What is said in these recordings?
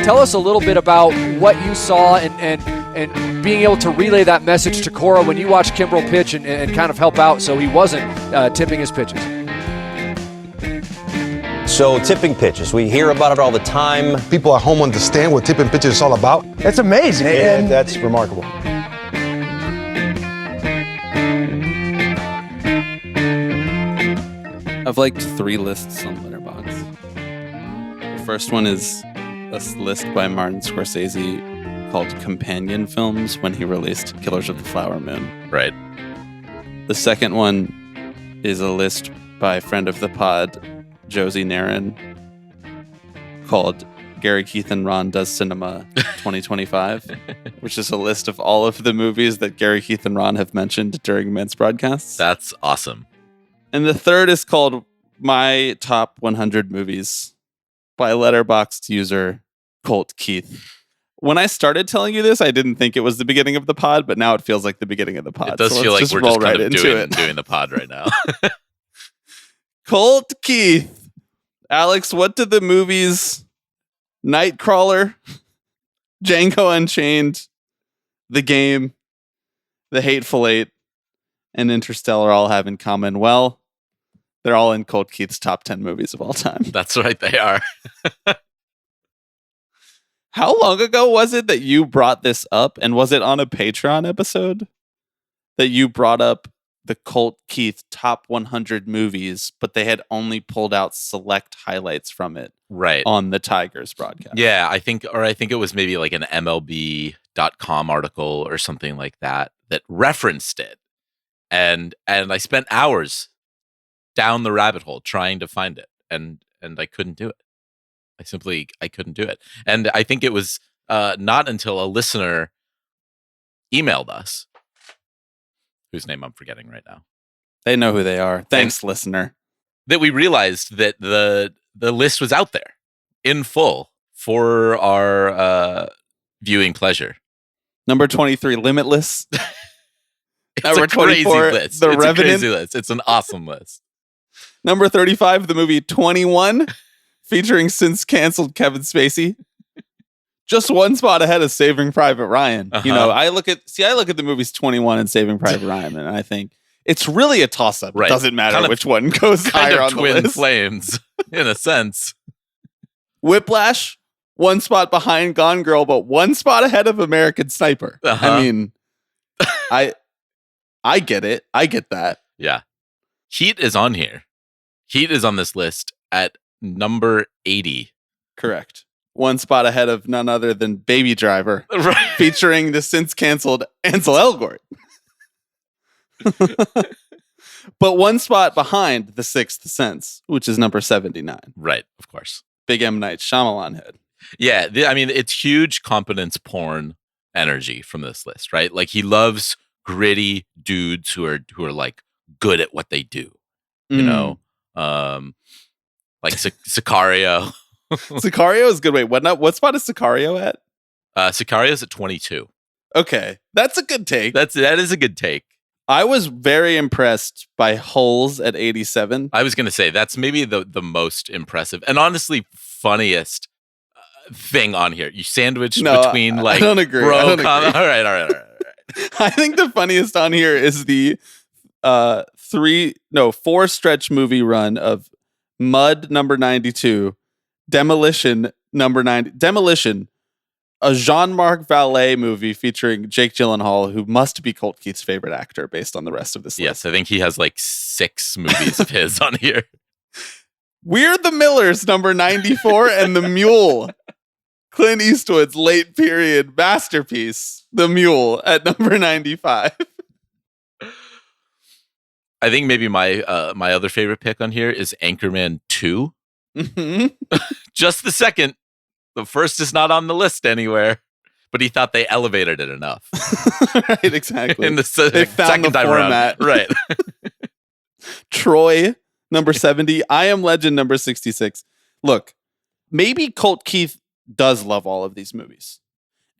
Tell us a little bit about what you saw and being able to relay that message to Cora when you watched Kimbrel pitch and kind of help out so he wasn't tipping his pitches. So tipping pitches, we hear about it all the time. People at home understand what tipping pitches is all about. It's amazing. And that's remarkable. I've liked 3 lists on Letterboxd. The first one is a list by Martin Scorsese called Companion Films when he released Killers of the Flower Moon. Right. The second one is a list by friend of the pod, Josie Narin, called Gary, Keith, and Ron Does Cinema 2025, which is a list of all of the movies that Gary, Keith, and Ron have mentioned during Mint's broadcasts. That's awesome. And the third is called My Top 100 Movies by Letterboxd user Colt Keith. When I started telling you this, I didn't think it was the beginning of the pod, but now it feels like the beginning of the pod. It does feel like we're just kind of doing the pod right now. Colt Keith. Alex, what did the movies Nightcrawler, Django Unchained, The Game, The Hateful Eight, and Interstellar all have in common? Well, they're all in Colt Keith's top 10 movies of all time. That's right, they are. How long ago was it that you brought this up? And was it on a Patreon episode that you brought up the Colt Keith top 100 movies, but they had only pulled out select highlights from it right on the Tigers broadcast? Yeah, I think it was maybe like an MLB.com article or something like that referenced it. And I spent hours down the rabbit hole trying to find it, and I couldn't do it. I couldn't do it. And I think it was not until a listener emailed us, whose name I'm forgetting right now. They know who they are. Thanks, listener. That we realized that the list was out there in full for our viewing pleasure. Number 23, Limitless. It's Number a crazy 24, list. The it's Revenant. a crazy list. It's an awesome list. Number 35, the movie 21, featuring since canceled Kevin Spacey. Just one spot ahead of Saving Private Ryan. Uh-huh. You know, I look at the movies 21 and Saving Private Ryan, and I think it's really a toss-up. Right. It doesn't matter Kind of- which one goes higher on the twin list. flames, in a sense. Whiplash, one spot behind Gone Girl, but one spot ahead of American Sniper. Uh-huh. I mean, I get it. I get that. Yeah. Heat is on here. Heat is on this list at number 80. Correct. One spot ahead of none other than Baby Driver, Right. featuring the since canceled Ansel Elgort. But one spot behind The Sixth Sense, which is number 79. Right, of course. Big M. Night Shyamalan head. Yeah, I mean, it's huge competence porn energy from this list, right? Like, he loves gritty dudes who are like good at what they do. You know, like Sicario. Sicario is good. Wait, what spot is Sicario at? Sicario's at 22. Okay, that's a good take. That is a good take. I was very impressed by Holes at 87. I was going to say that's maybe the most impressive and honestly funniest thing on here. You sandwich between like I don't agree. bro. I don't agree. All right. I think the funniest on here is the 4 stretch movie run of Mud number 92, Demolition number 90. Demolition, a Jean-Marc Vallée movie featuring Jake Gyllenhaal, who must be Colt Keith's favorite actor based on the rest of this list. Yes, I think he has like 6 movies of his on here. We're the Millers number 94 and The Mule, Clint Eastwood's late period masterpiece, The Mule, at number 95. I think maybe my other favorite pick on here is Anchorman 2. Mm-hmm. Just the second. The first is not on the list anywhere, but he thought they elevated it enough. Right, exactly. In the They found second the time format. around. Right. Troy, number 70. I Am Legend, number 66. Look, maybe Colt Keith does love all of these movies.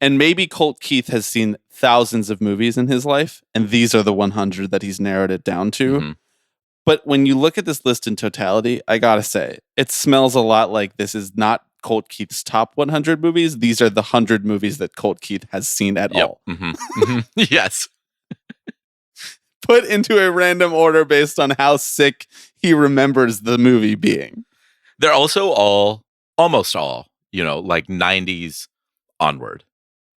And maybe Colt Keith has seen thousands of movies in his life, and these are the 100 that he's narrowed it down to. Mm-hmm. But when you look at this list in totality, I gotta say, it smells a lot like this is not Colt Keith's top 100 movies. These are the 100 movies that Colt Keith has seen at all. Yes. Put into a random order based on how sick he remembers the movie being. They're also almost all, like 90s onward.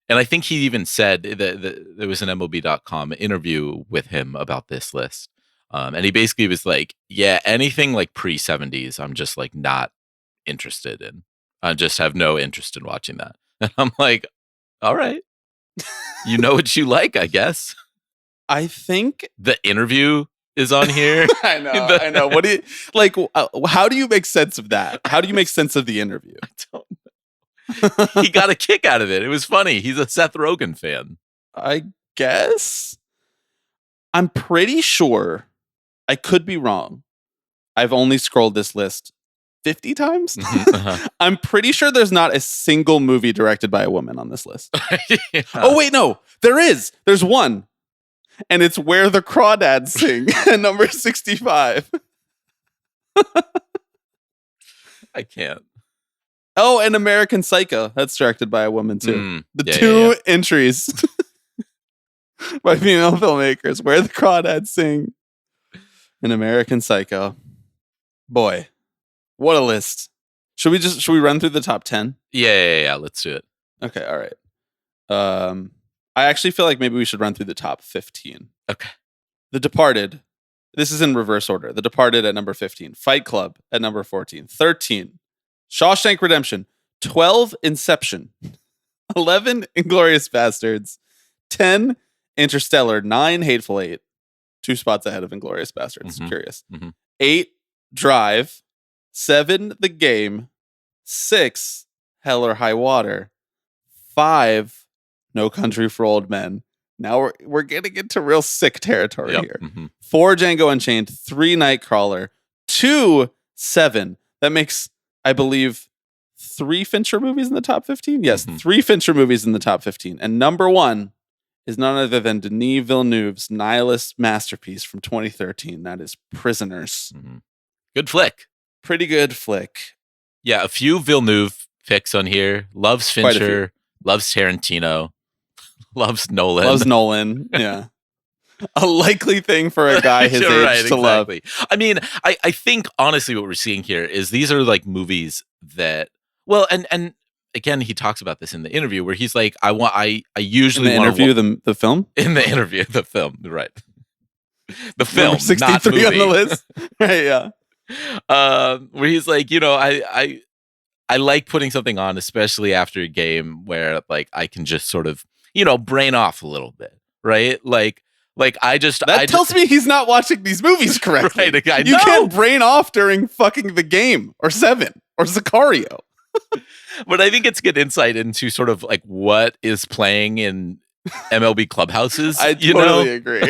And I think he even said that there was an MLB.com interview with him about this list. And he basically was like, yeah, anything like pre-70s, I'm just like not interested in. I just have no interest in watching that. And I'm like, all right. You know what you like, I guess. I think the interview is on here. I know. What do you like? How do you make sense of that? How do you make sense of the interview? I don't know. He got a kick out of it. It was funny. He's a Seth Rogen fan. I guess. I'm pretty sure. I could be wrong. I've only scrolled this list 50 times. I'm pretty sure there's not a single movie directed by a woman on this list. Yeah. Oh, wait, no. There is. There's one. And it's Where the Crawdads Sing at number 65. I can't. Oh, and American Psycho. That's directed by a woman, too. The yeah, two entries by female filmmakers. Where the Crawdads Sing and American Psycho. Boy, what a list. Should we run through the top 10? Yeah. Let's do it. Okay, all right. I actually feel like maybe we should run through the top 15. Okay. The Departed. This is in reverse order. The Departed at number 15. Fight Club at number 14. 13. Shawshank Redemption. 12. Inception. 11. Inglourious Bastards. 10. Interstellar. 9. Hateful Eight. 2 spots ahead of Inglourious Bastards. Curious. 8. Drive. 7. The Game. 6. Hell or High Water. 5. No Country for Old Men. Now we're getting into real sick territory here. 4. Django Unchained. 3. Nightcrawler. 2. 7. That makes, I believe, 3 Fincher movies in the top 15? Yes, 3 Fincher movies in the top 15. And number 1 is none other than Denis Villeneuve's nihilist masterpiece from 2013. That is Prisoners. Good flick. Pretty good flick. Yeah, a few Villeneuve picks on here. Loves Fincher. Loves Tarantino. Loves Nolan. Yeah. A likely thing for a guy his age to love. I mean, I think honestly what we're seeing here is these are like movies that, well, and again, he talks about this in the interview where he's like, I usually want to interview the film? In the interview, the film, right. The film, number 63 not movie. on the list. Right, yeah. Where he's like, I like putting something on, especially after a game where like I can just sort of, brain off a little bit, right? Like that tells me he's not watching these movies correctly. Right, you can't brain off during fucking The Game or 7 or Sicario. But I think it's good insight into sort of like what is playing in MLB clubhouses. I totally agree.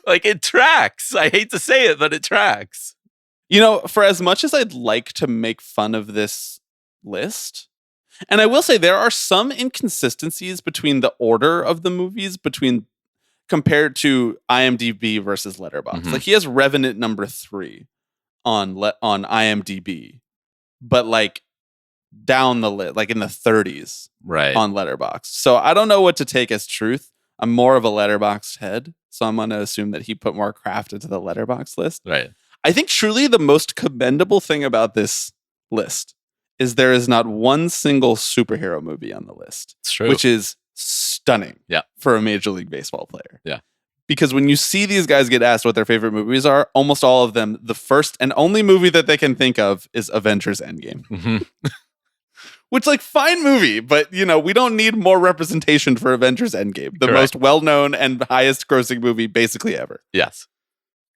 Like it tracks. I hate to say it, but it tracks. For as much as I'd like to make fun of this list, and I will say there are some inconsistencies between the order of the movies compared to IMDb versus Letterboxd. Like he has Revenant number 3 on IMDb, but like down the list, like in the 30s, right, on Letterboxd. So I don't know what to take as truth. I'm more of a Letterboxd head, so I'm going to assume that he put more craft into the Letterboxd list. Right. I think truly the most commendable thing about this list is there is not one single superhero movie on the list. It's true. Which is stunning for a Major League Baseball player. Yeah. Because when you see these guys get asked what their favorite movies are, almost all of them, the first and only movie that they can think of is Avengers Endgame. Which, like, fine movie, but, we don't need more representation for Avengers Endgame. The most well-known and highest grossing movie basically ever. Yes.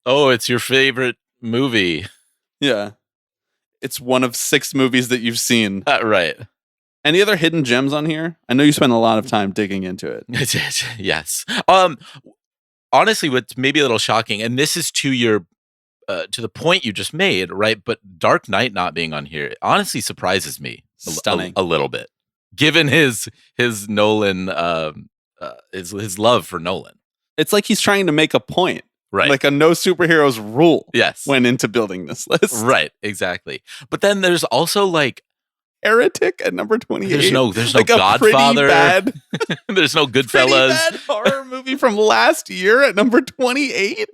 Oh, it's your favorite movie. Yeah. It's one of 6 movies that you've seen. Right. Any other hidden gems on here? I know you spent a lot of time digging into it. Yes. Honestly, what's maybe a little shocking, and this is to the point you just made, right? But Dark Knight not being on here honestly surprises me. Stunning. A little bit, given his Nolan, his love for Nolan. It's like he's trying to make a point. Right. Like a no superheroes rule Yes. went into building this list. Right. Exactly. But then there's also like Heretic at number 28. there's no like Godfather. A pretty bad, There's no pretty Goodfellas. bad horror movie from last year at number 28.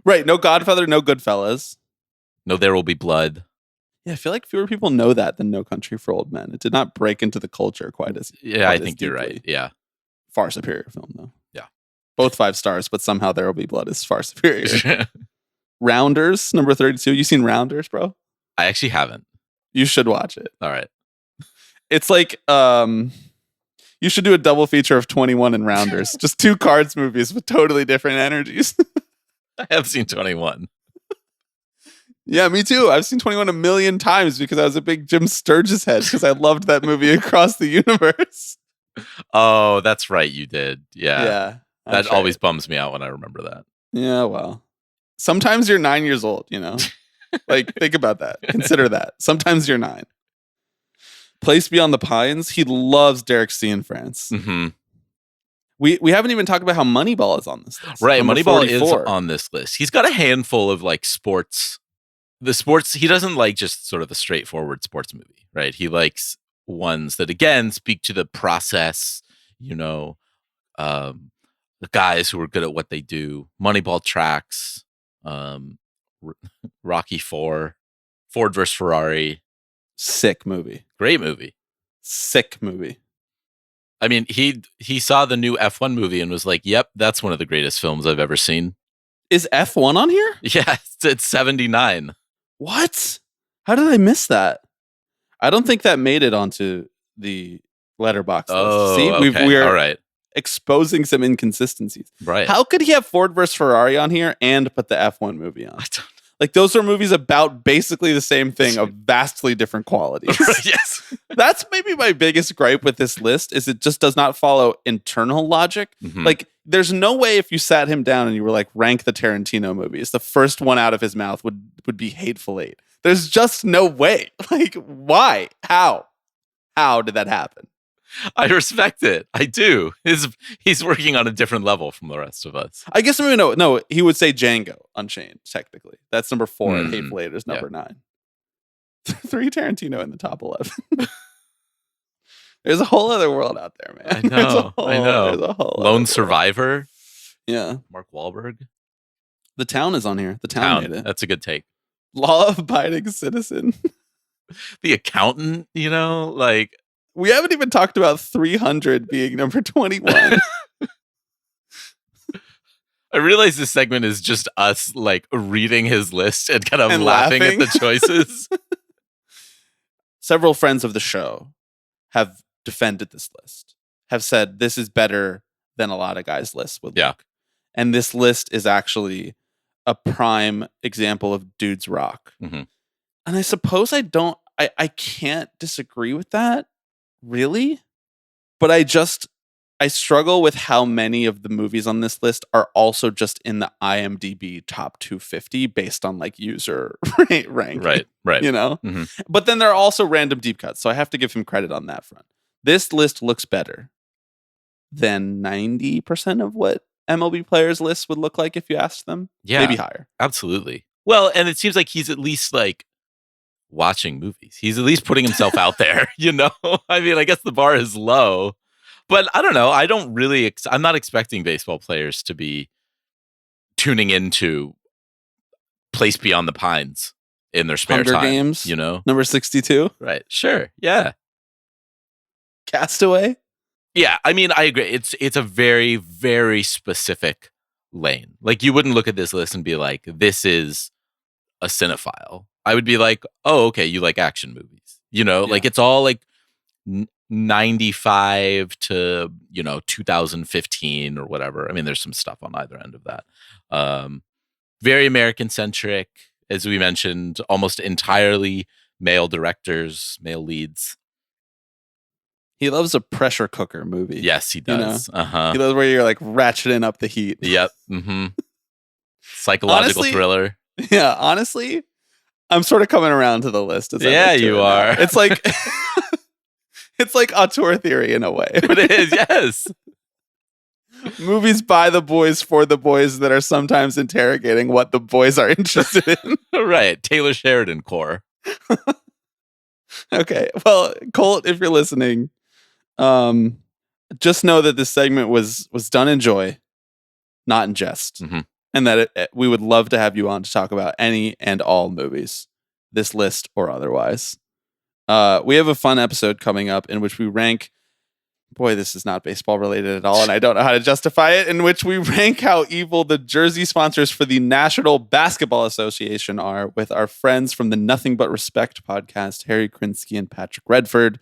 Right. No Godfather, no Goodfellas. No There Will Be Blood. Yeah, I feel like fewer people know that than No Country for Old Men. It did not break into the culture quite as Yeah, I think you're right. Yeah. Far superior film, though. Yeah. Both 5 stars, but somehow There Will Be Blood is far superior. Rounders, number 32. You seen Rounders, bro? I actually haven't. You should watch it. All right. It's like you should do a double feature of 21 and Rounders. Just 2 cards movies with totally different energies. I have seen 21. Yeah, me too. I've seen 21 a million times because I was a big Jim Sturgis head because I loved that movie Across the Universe. Oh, that's right. You did. Yeah. That That always bums me out when I remember that. Yeah, well. Sometimes you're 9 years old, you know? Like, think about that. Consider that. Sometimes you're 9. Place Beyond the Pines. He loves Derek C. in France. Mm-hmm. We haven't even talked about how Moneyball is on this list. Right. Number Moneyball 44. is on this list. He's got a handful of like sports. The sports, he doesn't like just sort of the straightforward sports movie, right? He likes ones that, again, speak to the process, you know, the guys who are good at what they do. Moneyball tracks, Rocky 4, Ford vs. Ferrari. Sick movie. Great movie. Sick movie. I mean, he saw the new F1 movie and was like, yep, that's one of the greatest films I've ever seen. Is F1 on here? Yeah, it's 79. What? How did I miss that? I don't think that made it onto the letterbox list. Oh, See, okay. we're All right. exposing some inconsistencies. Right. How could he have Ford vs. Ferrari on here and put the F1 movie on? I don't Like, those are movies about basically the same thing of vastly different qualities. Yes. That's maybe my biggest gripe with this list is it just does not follow internal logic. Mhm. Like, there's no way if you sat him down and you were like, rank the Tarantino movies, the first one out of his mouth would be Hateful Eight. There's just no way. Like, why? How did that happen? I respect it. I do. He's working on a different level from the rest of us. I guess maybe no, he would say Django Unchained, technically. That's number 4 and Mm, Hateful Eight is number 9. 3 Tarantino in the top 11. There's a whole other world out there, man. I know. There's a whole Lone other Survivor. world. Yeah. Mark Wahlberg. The Town is on here. The Town made it. That's a good take. Law-abiding citizen. The Accountant, you know, like We haven't even talked about 300 being number 21. I realize this segment is just us like reading his list and kind of And laughing at laughing. the choices. Several friends of the show have defended this list, have said this is better than a lot of guys' lists would Yeah. look. And this list is actually a prime example of dudes rock. Mhm. And I suppose I can't disagree with that, really. But I struggle with how many of the movies on this list are also just in the IMDb top 250 based on like user rank. Right. You know? Mhm. But then there are also random deep cuts. So I have to give him credit on that front. This list looks better than 90% of what MLB players' lists would look like if you asked them. Yeah. Maybe higher. Absolutely. Well, and it seems like he's at least like watching movies. He's at least putting himself out there, you know? I mean, I guess the bar is low, but I don't know. I don't really, I'm not expecting baseball players to be tuning into Place Beyond the Pines in their spare Hunger time. Games. You know? Number 62. Right. Sure. Yeah. Castaway. Yeah. I mean, I agree. It's a very, very specific lane. Like you wouldn't look at this list and be like, this is a cinephile. I would be like, oh, okay, you like action movies. You know, Yeah. like it's all like 95 to, 2015 or whatever. I mean, there's some stuff on either end of that. Very American centric, as we mentioned, almost entirely male directors, male leads. He loves a pressure cooker movie. Yes, he You know? does. Uh-huh. He loves where you're like ratcheting up the heat. Yep. Mm-hmm. Psychological Honestly, thriller. Yeah, honestly, I'm sort of coming around to the list. As I Yeah, look to you it now. are. It's like it's like auteur theory in a way. It is, yes. Movies by the boys for the boys that are sometimes interrogating what the boys are interested in. Right. Taylor Sheridan core. Okay. Well, Colt, if you're listening, just know that this segment was done in joy, not in jest. Mhm. And that we would love to have you on to talk about any and all movies, this list or otherwise. We have a fun episode coming up in which we rank, boy, this is not baseball related at all, and I don't know how to justify it, in which we rank how evil the jersey sponsors for the National Basketball Association are with our friends from the Nothing But Respect podcast, Harry Krinsky and Patrick Redford.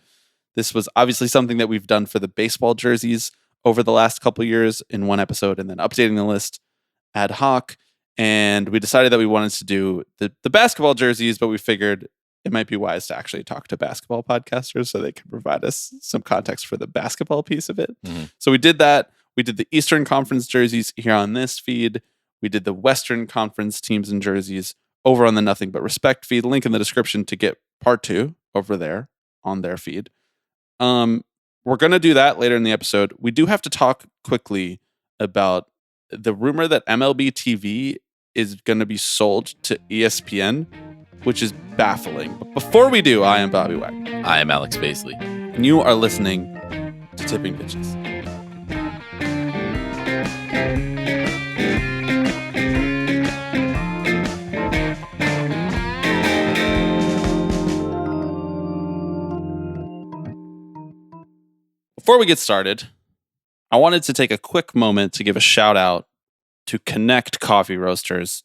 This was obviously something that we've done for the baseball jerseys over the last couple of years in one episode, and then updating the list ad hoc. And we decided that we wanted to do the basketball jerseys, but we figured it might be wise to actually talk to basketball podcasters so they can provide us some context for the basketball piece of it. Mm-hmm. So we did that. We did the Eastern Conference jerseys here on this feed. We did the Western Conference teams and jerseys over on the Nothing But Respect feed. Link in the description to get part 2 over there on their feed. We're going to do that later in the episode. We do have to talk quickly about the rumor that MLB TV is going to be sold to ESPN, which is baffling. But before we do, I am Bobby Wagner. I am Alex Baisley. And you are listening to Tipping Pitches. Before we get started, I wanted to take a quick moment to give a shout out to Connect Coffee Roasters.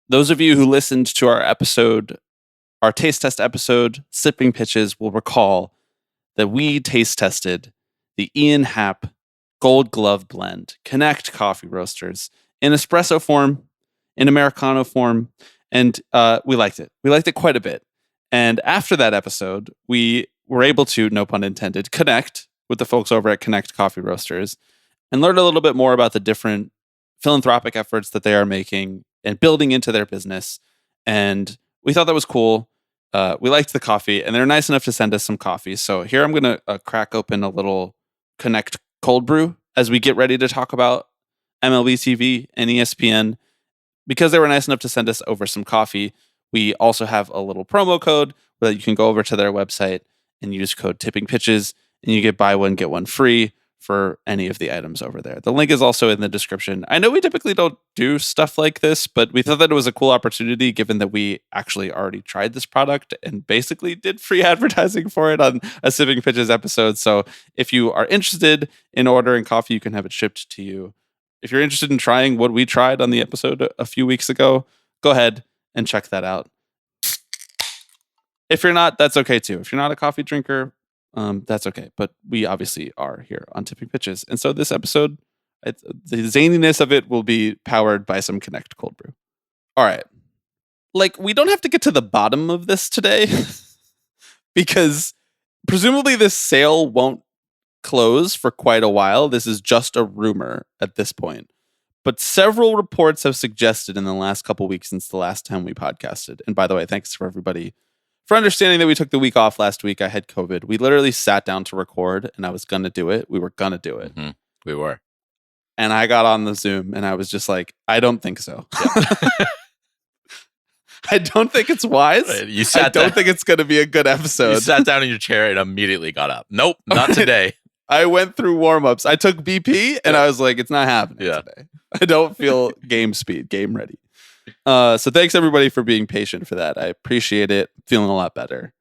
Those of you who listened to our episode, our taste test episode, Sipping Pitches, will recall that we taste tested the Ian Happ Gold Glove Blend, Connect Coffee Roasters, in espresso form, in Americano form, and we liked it. We liked it quite a bit. And after that episode, we were able to, no pun intended, connect with the folks over at Connect Coffee Roasters and learn a little bit more about the different philanthropic efforts that they are making and building into their business. And we thought that was cool. We liked the coffee, and they're nice enough to send us some coffee. So here I'm going to crack open a little Connect cold brew as we get ready to talk about MLB TV and ESPN. Because they were nice enough to send us over some coffee, we also have a little promo code where you can go over to their website and use code Tipping Pitches, and you get buy one, get one free for any of the items over there. The link is also in the description. I know we typically don't do stuff like this, but we thought that it was a cool opportunity given that we actually already tried this product and basically did free advertising for it on a Sipping Pitches episode. So if you are interested in ordering coffee, you can have it shipped to you. If you're interested in trying what we tried on the episode a few weeks ago, go ahead and check that out. If you're not, that's okay too. If you're not a coffee drinker, that's okay. But we obviously are here on Tipping Pitches. And so this episode, the zaniness of it will be powered by some Connect cold brew. All right. Like, we don't have to get to the bottom of this today because presumably this sale won't close for quite a while. This is just a rumor at this point. But several reports have suggested in the last couple weeks since the last time we podcasted. And by the way, thanks for everybody for understanding that we took the week off last week. I had COVID. We literally sat down to record and I was going to do it. We were going to do it. Mm-hmm. We were. And I got on the Zoom and I was just like, I don't think so. Yeah. I don't think it's wise. Right. You I don't think it's going to be a good episode. You sat down in your chair and immediately got up. Nope, not today. I went through warm-ups. I took BP and I was like, it's not happening today. I don't feel game speed, game ready. So thanks everybody for being patient for that. I appreciate it. Feeling a lot better.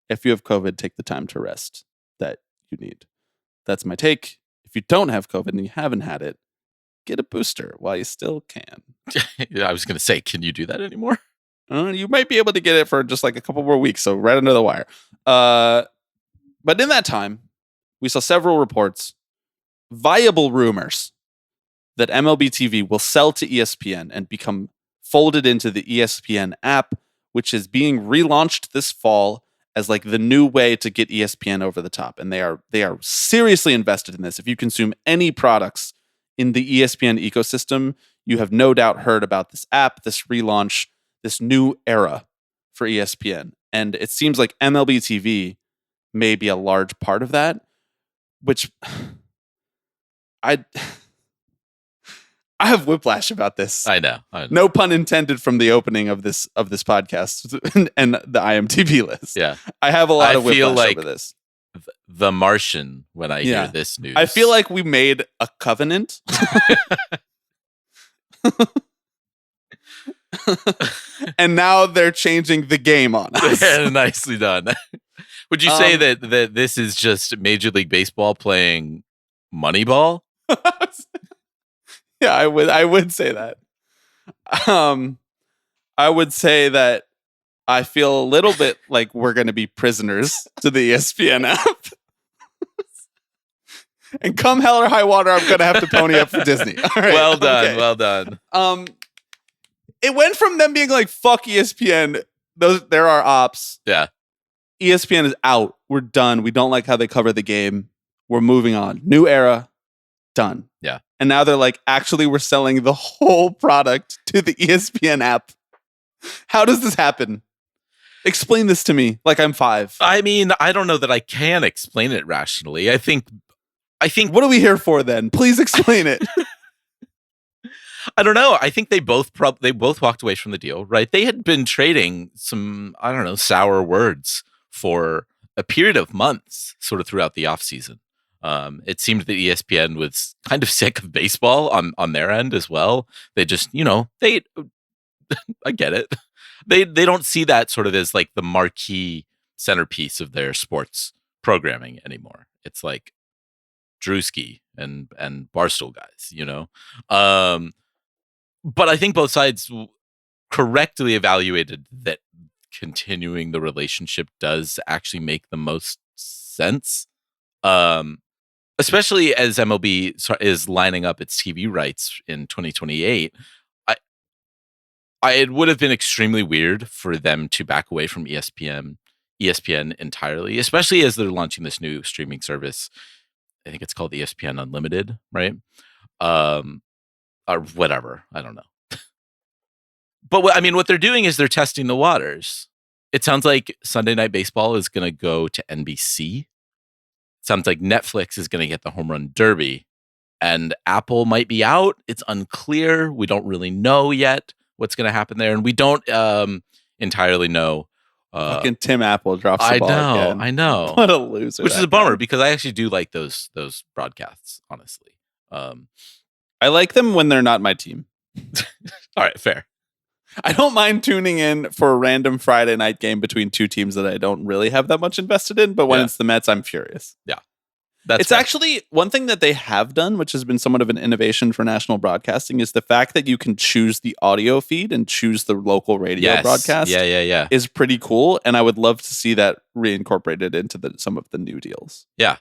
If you have COVID, take the time to rest that you need. That's my take. If you don't have COVID and you haven't had it, get a booster while you still can. Yeah, I was going to say, can you do that anymore? You might be able to get it for just like a couple more weeks. So right under the wire. But in that time, we saw several reports, viable rumors that MLB TV will sell to ESPN and become folded into the ESPN app, which is being relaunched this fall as like the new way to get ESPN over the top. And they are seriously invested in this. If you consume any products in the ESPN ecosystem, you have no doubt heard about this app, this relaunch, this new era for ESPN. And it seems like MLB TV may be a large part of that, which I have whiplash about this. I know. No pun intended from the opening of this podcast and the IMDb list. Yeah. I have a lot of feel whiplash like over this. The Martian when I Yeah. hear this news. I feel like we made a covenant. And now they're changing the game on us. Nicely done. Would you say that this is just Major League Baseball playing Moneyball? Yeah, I would say that. I would say that I feel a little bit like we're going to be prisoners to the ESPN app. And come hell or high water, I'm going to have to pony up for Disney. All right, Well done. okay. Well done. It went from them being like, fuck ESPN. There are ops. Yeah. ESPN is out. We're done. We don't like how they cover the game. We're moving on. New era. Done. Yeah. And now they're like, actually, we're selling the whole product to the ESPN app. How does this happen? Explain this to me like I'm 5. I mean, I don't know that I can explain it rationally. I think What are we here for then? Please explain it. I don't know. I think they both walked away from the deal, right? They had been trading some, I don't know, sour words for a period of months, sort of throughout the offseason. It seemed that ESPN was kind of sick of baseball on their end as well. They just, I get it. They don't see that sort of as like the marquee centerpiece of their sports programming anymore. It's like Drewski and Barstool guys, But I think both sides correctly evaluated that continuing the relationship does actually make the most sense. Especially as MLB is lining up its TV rights in 2028. It would have been extremely weird for them to back away from ESPN entirely, especially as they're launching this new streaming service. I think it's called ESPN Unlimited, right? Or whatever. I don't know. But what they're doing is they're testing the waters. It sounds like Sunday Night Baseball is going to go to NBC. Sounds like Netflix is going to get the Home Run Derby, and Apple might be out. It's unclear. We don't really know yet what's going to happen there, and we don't entirely know. Fucking Tim Apple drops the ball again. I know. What a loser. Which is a bummer because I actually do like those broadcasts, honestly. I like them when they're not my team. All right, fair. I don't mind tuning in for a random Friday night game between two teams that I don't really have that much invested in, but when it's the Mets, I'm furious. Yeah. It's fair. Actually one thing that they have done, which has been somewhat of an innovation for national broadcasting, is the fact that you can choose the audio feed and choose the local radio broadcast. Yeah. Is pretty cool, and I would love to see that reincorporated into some of the new deals. Yeah.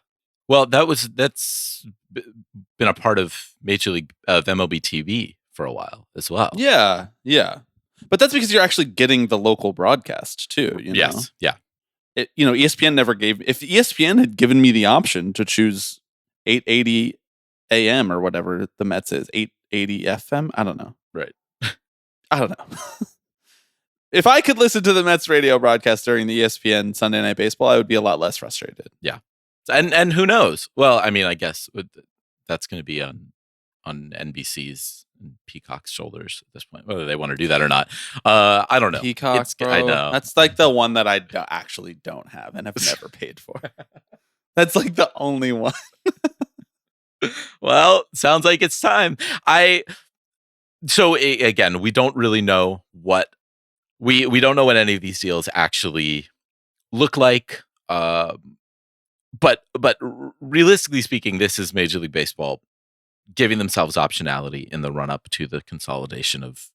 Well, that's been a part of Major League of MLB TV for a while as well. Yeah. But that's because you're actually getting the local broadcast too. Yes. Yeah. ESPN never gave. If ESPN had given me the option to choose 880 AM or whatever the Mets is, 880 FM, I don't know. Right. I don't know. If I could listen to the Mets radio broadcast during the ESPN Sunday Night Baseball, I would be a lot less frustrated. Yeah. And who knows? Well, I guess that's going to be on NBC's and Peacock's shoulders at this point, whether they want to do that or not. I don't know. Peacock, bro. I know. That's like the one that I actually don't have and have never paid for. That's like the only one. Well, sounds like it's time. Again, we don't really know what we don't know what any of these deals actually look like. But realistically speaking, this is Major League Baseball giving themselves optionality in the run up to the consolidation of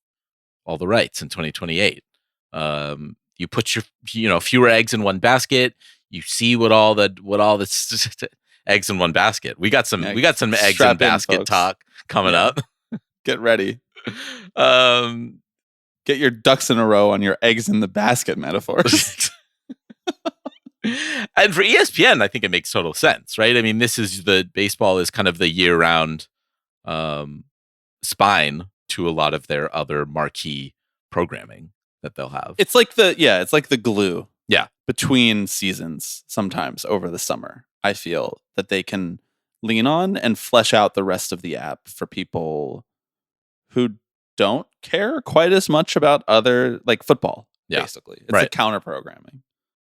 all the rights in 2028. You put your fewer eggs in one basket. You see what all the eggs in one basket. We got some eggs in basket talk coming up. Get ready. Get your ducks in a row on your eggs in the basket metaphors. And for ESPN, I think it makes total sense, right? This is baseball is kind of the year-round spine to a lot of their other marquee programming that they'll have. It's like the glue. Yeah. Between seasons sometimes over the summer. I feel that they can lean on and flesh out the rest of the app for people who don't care quite as much about other like football. Yeah. Basically, it's Right. like counter programming.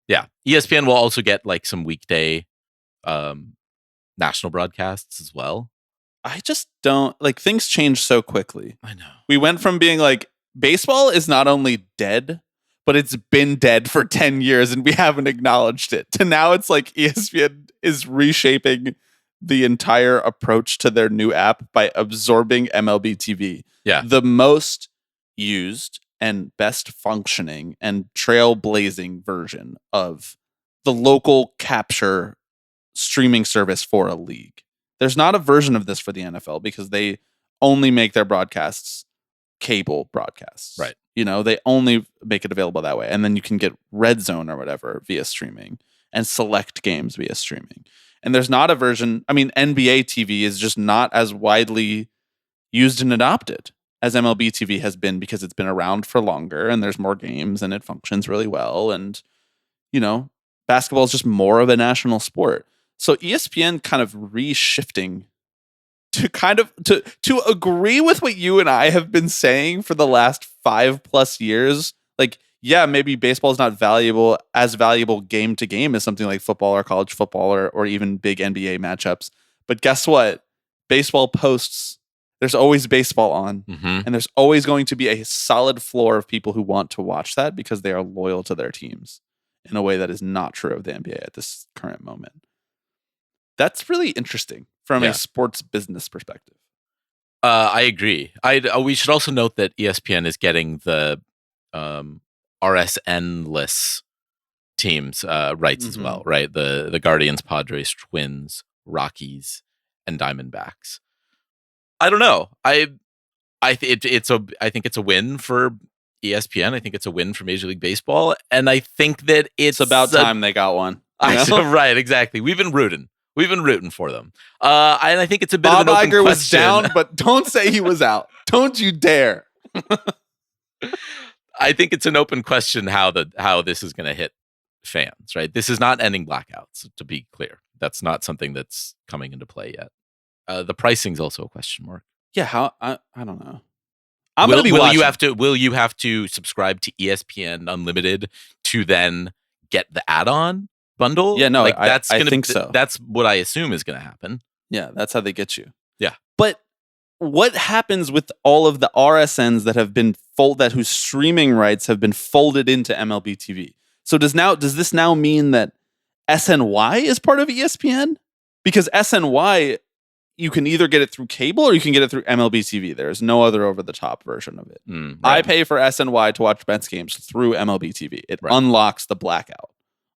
Yeah. ESPN will also get like some weekday national broadcasts as well. I just don't like things change so quickly. I know. We went from being like baseball is not only dead, but it's been dead for 10 years and we haven't acknowledged it, to now it's like ESPN is reshaping the entire approach to their new app by absorbing MLB TV. Yeah. The most used and best functioning and trailblazing version of the local capture streaming service for a league. There's not a version of this for the NFL because they only make their broadcasts cable broadcasts. Right. You know, they only make it available that way. And then you can get Red Zone or whatever via streaming and select games via streaming. And there's not a version. I mean, NBA TV is just not as widely used and adopted as MLB TV has been because it's been around for longer and there's more games and it functions really well. And, you know, basketball is just more of a national sport. So ESPN kind of reshifting to kind of to agree with what you and I have been saying for the last 5+ years. Like, yeah, maybe baseball is not valuable game to game as something like football or college football or even big NBA matchups. But guess what? Baseball posts, there's always baseball on. Mm-hmm. And there's always going to be a solid floor of people who want to watch that because they are loyal to their teams in a way that is not true of the NBA at this current moment. That's really interesting from a sports business perspective. I agree. We should also note that ESPN is getting the RSN-less teams rights as well, right? The Guardians, Padres, Twins, Rockies, and Diamondbacks. I don't know. I think it's a win for ESPN. I think it's a win for Major League Baseball, and I think that it's about time they got one. Right, exactly. We've been rooting for them, and I think it's a bit Bob of an open Iger question. was down, but don't say he was out. Don't you dare. I think it's an open question how this is going to hit fans. Right, this is not ending blackouts. To be clear, that's not something that's coming into play yet. The pricing's also a question mark. Yeah, how I don't know. I'm going to be watching. Will you have to subscribe to ESPN Unlimited to then get the add-on bundle? Yeah, no, I gonna, think so. That's what I assume is going to happen. Yeah, that's how they get you. Yeah. But what happens with all of the RSNs that have been whose streaming rights have been folded into MLB TV? So does this now mean that SNY is part of ESPN? Because SNY, you can either get it through cable or you can get it through MLB TV. There is no other over-the-top version of it. Right. I pay for SNY to watch Mets games through MLB TV. It unlocks the blackout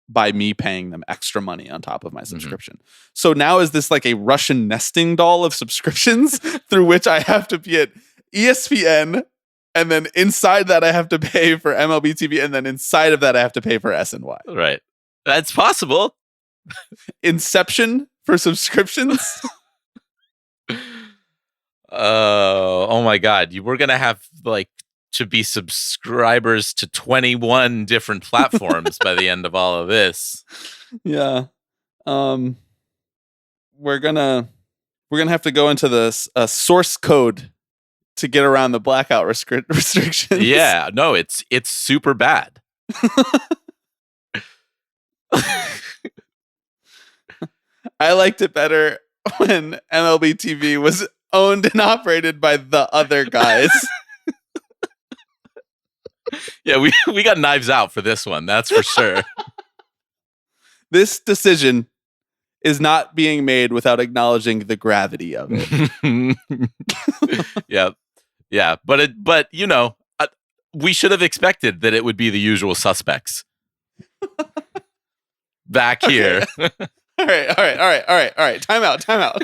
by me paying them extra money on top of my subscription. So now is this like a Russian nesting doll of subscriptions through which I have to be at ESPN, and then inside that I have to pay for MLB TV, and then inside of that I have to pay for SNY. Right. That's possible. Inception for subscriptions. Oh my God. We're going to have to be subscribers to 21 different platforms by the end of all of this. Yeah. We're gonna have to go into this source code to get around the blackout restrictions. Yeah, no, it's super bad. I liked it better when MLB TV was owned and operated by the other guys. Yeah, we got knives out for this one, that's for sure. This decision is not being made without acknowledging the gravity of it. Yeah, but you know, we should have expected that it would be the usual suspects back here. All right. Time out.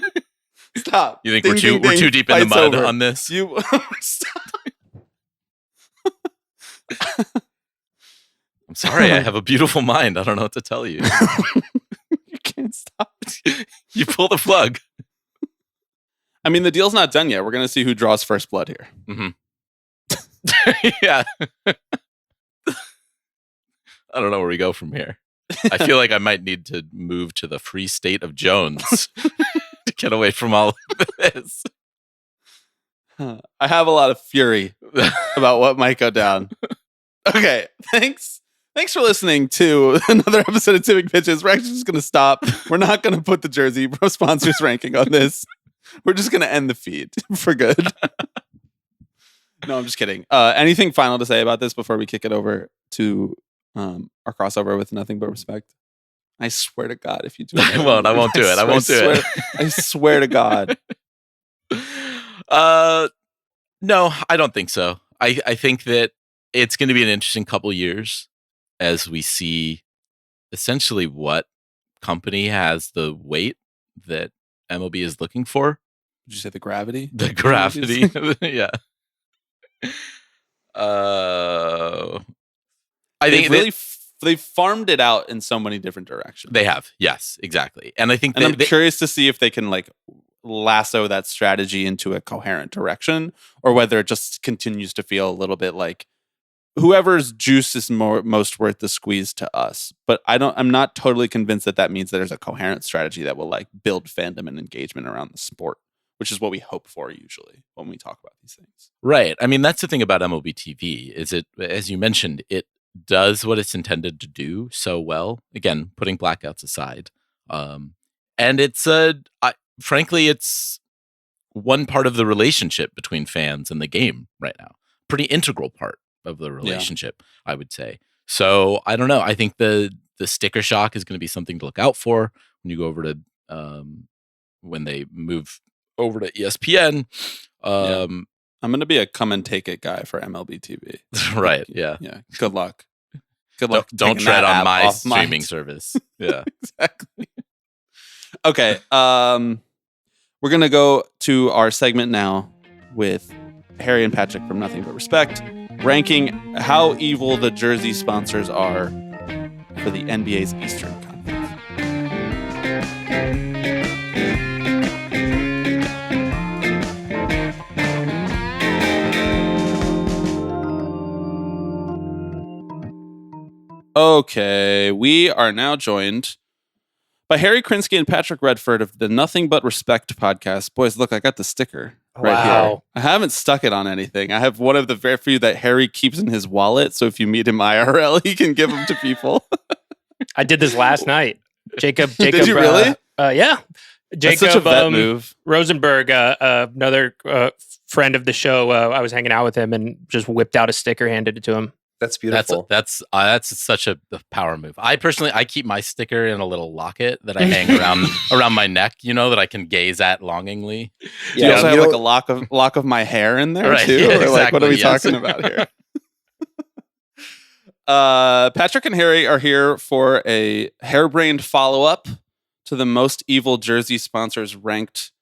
Stop. You think we're too deep in the mud on this? You stop. I'm sorry, I have a beautiful mind. I don't know what to tell you. You can't stop. You pull the plug. I mean, the deal's not done yet. We're going to see who draws first blood here. Mm-hmm. Yeah. I don't know where we go from here. I feel like I might need to move to the free state of Jones to get away from all of this. I have a lot of fury about what might go down. Okay, thanks for listening to another episode of Tipping Pitches. We're actually just going to stop. We're not going to put the Jersey sponsors ranking on this. We're just going to end the feed for good. No, I'm just kidding. Anything final to say about this before we kick it over to our crossover with Nothing But Respect? I swear to God, if you do it. I won't do it. I won't do it. I swear to God. No, I don't think so. I think that it's going to be an interesting couple years as we see essentially what company has the weight that MLB is looking for. Did you say the gravity? The gravity. Yeah. I think they've farmed it out in so many different directions. They have. Yes, exactly. And I think I'm curious to see if they can like lasso that strategy into a coherent direction, or whether it just continues to feel a little bit like whoever's juice is most worth the squeeze to us. But I'm not totally convinced that means that there's a coherent strategy that will like build fandom and engagement around the sport, which is what we hope for usually when we talk about these things. Right. I mean, that's the thing about MLB TV is it, as you mentioned, it does what it's intended to do so well. Again, putting blackouts aside. And it's frankly, it's one part of the relationship between fans and the game right now. Pretty integral part of the relationship, I would say. So I don't know. I think the sticker shock is going to be something to look out for when you go over to when they move over to ESPN. I'm going to be a come and take it guy for MLB TV. Right. Yeah. Yeah. Good luck. Good luck. Don't tread on my streaming service. Yeah. Exactly. Okay. We're going to go to our segment now with Harry and Patrick from Nothing But Respect, ranking how evil the jersey sponsors are for the NBA's Eastern Conference. Okay, we are now joined by Harry Krinsky and Patrick Redford of the Nothing But Respect podcast. Boys, look, I got the sticker right here. I haven't stuck it on anything. I have one of the very few that Harry keeps in his wallet, so if you meet him IRL, he can give them to people. I did this last night. Jacob. Did you really? Yeah. Jacob, that's such a vet move. Rosenberg, another friend of the show, I was hanging out with him and just whipped out a sticker, handed it to him. That's beautiful. That's such a power move. I keep my sticker in a little locket that I hang around my neck, that I can gaze at longingly. Yeah, do you also have like a lock of my hair in there too? Yeah, exactly, or like what are we talking about here? Patrick and Harry are here for a harebrained follow-up to the most evil jersey sponsors ranked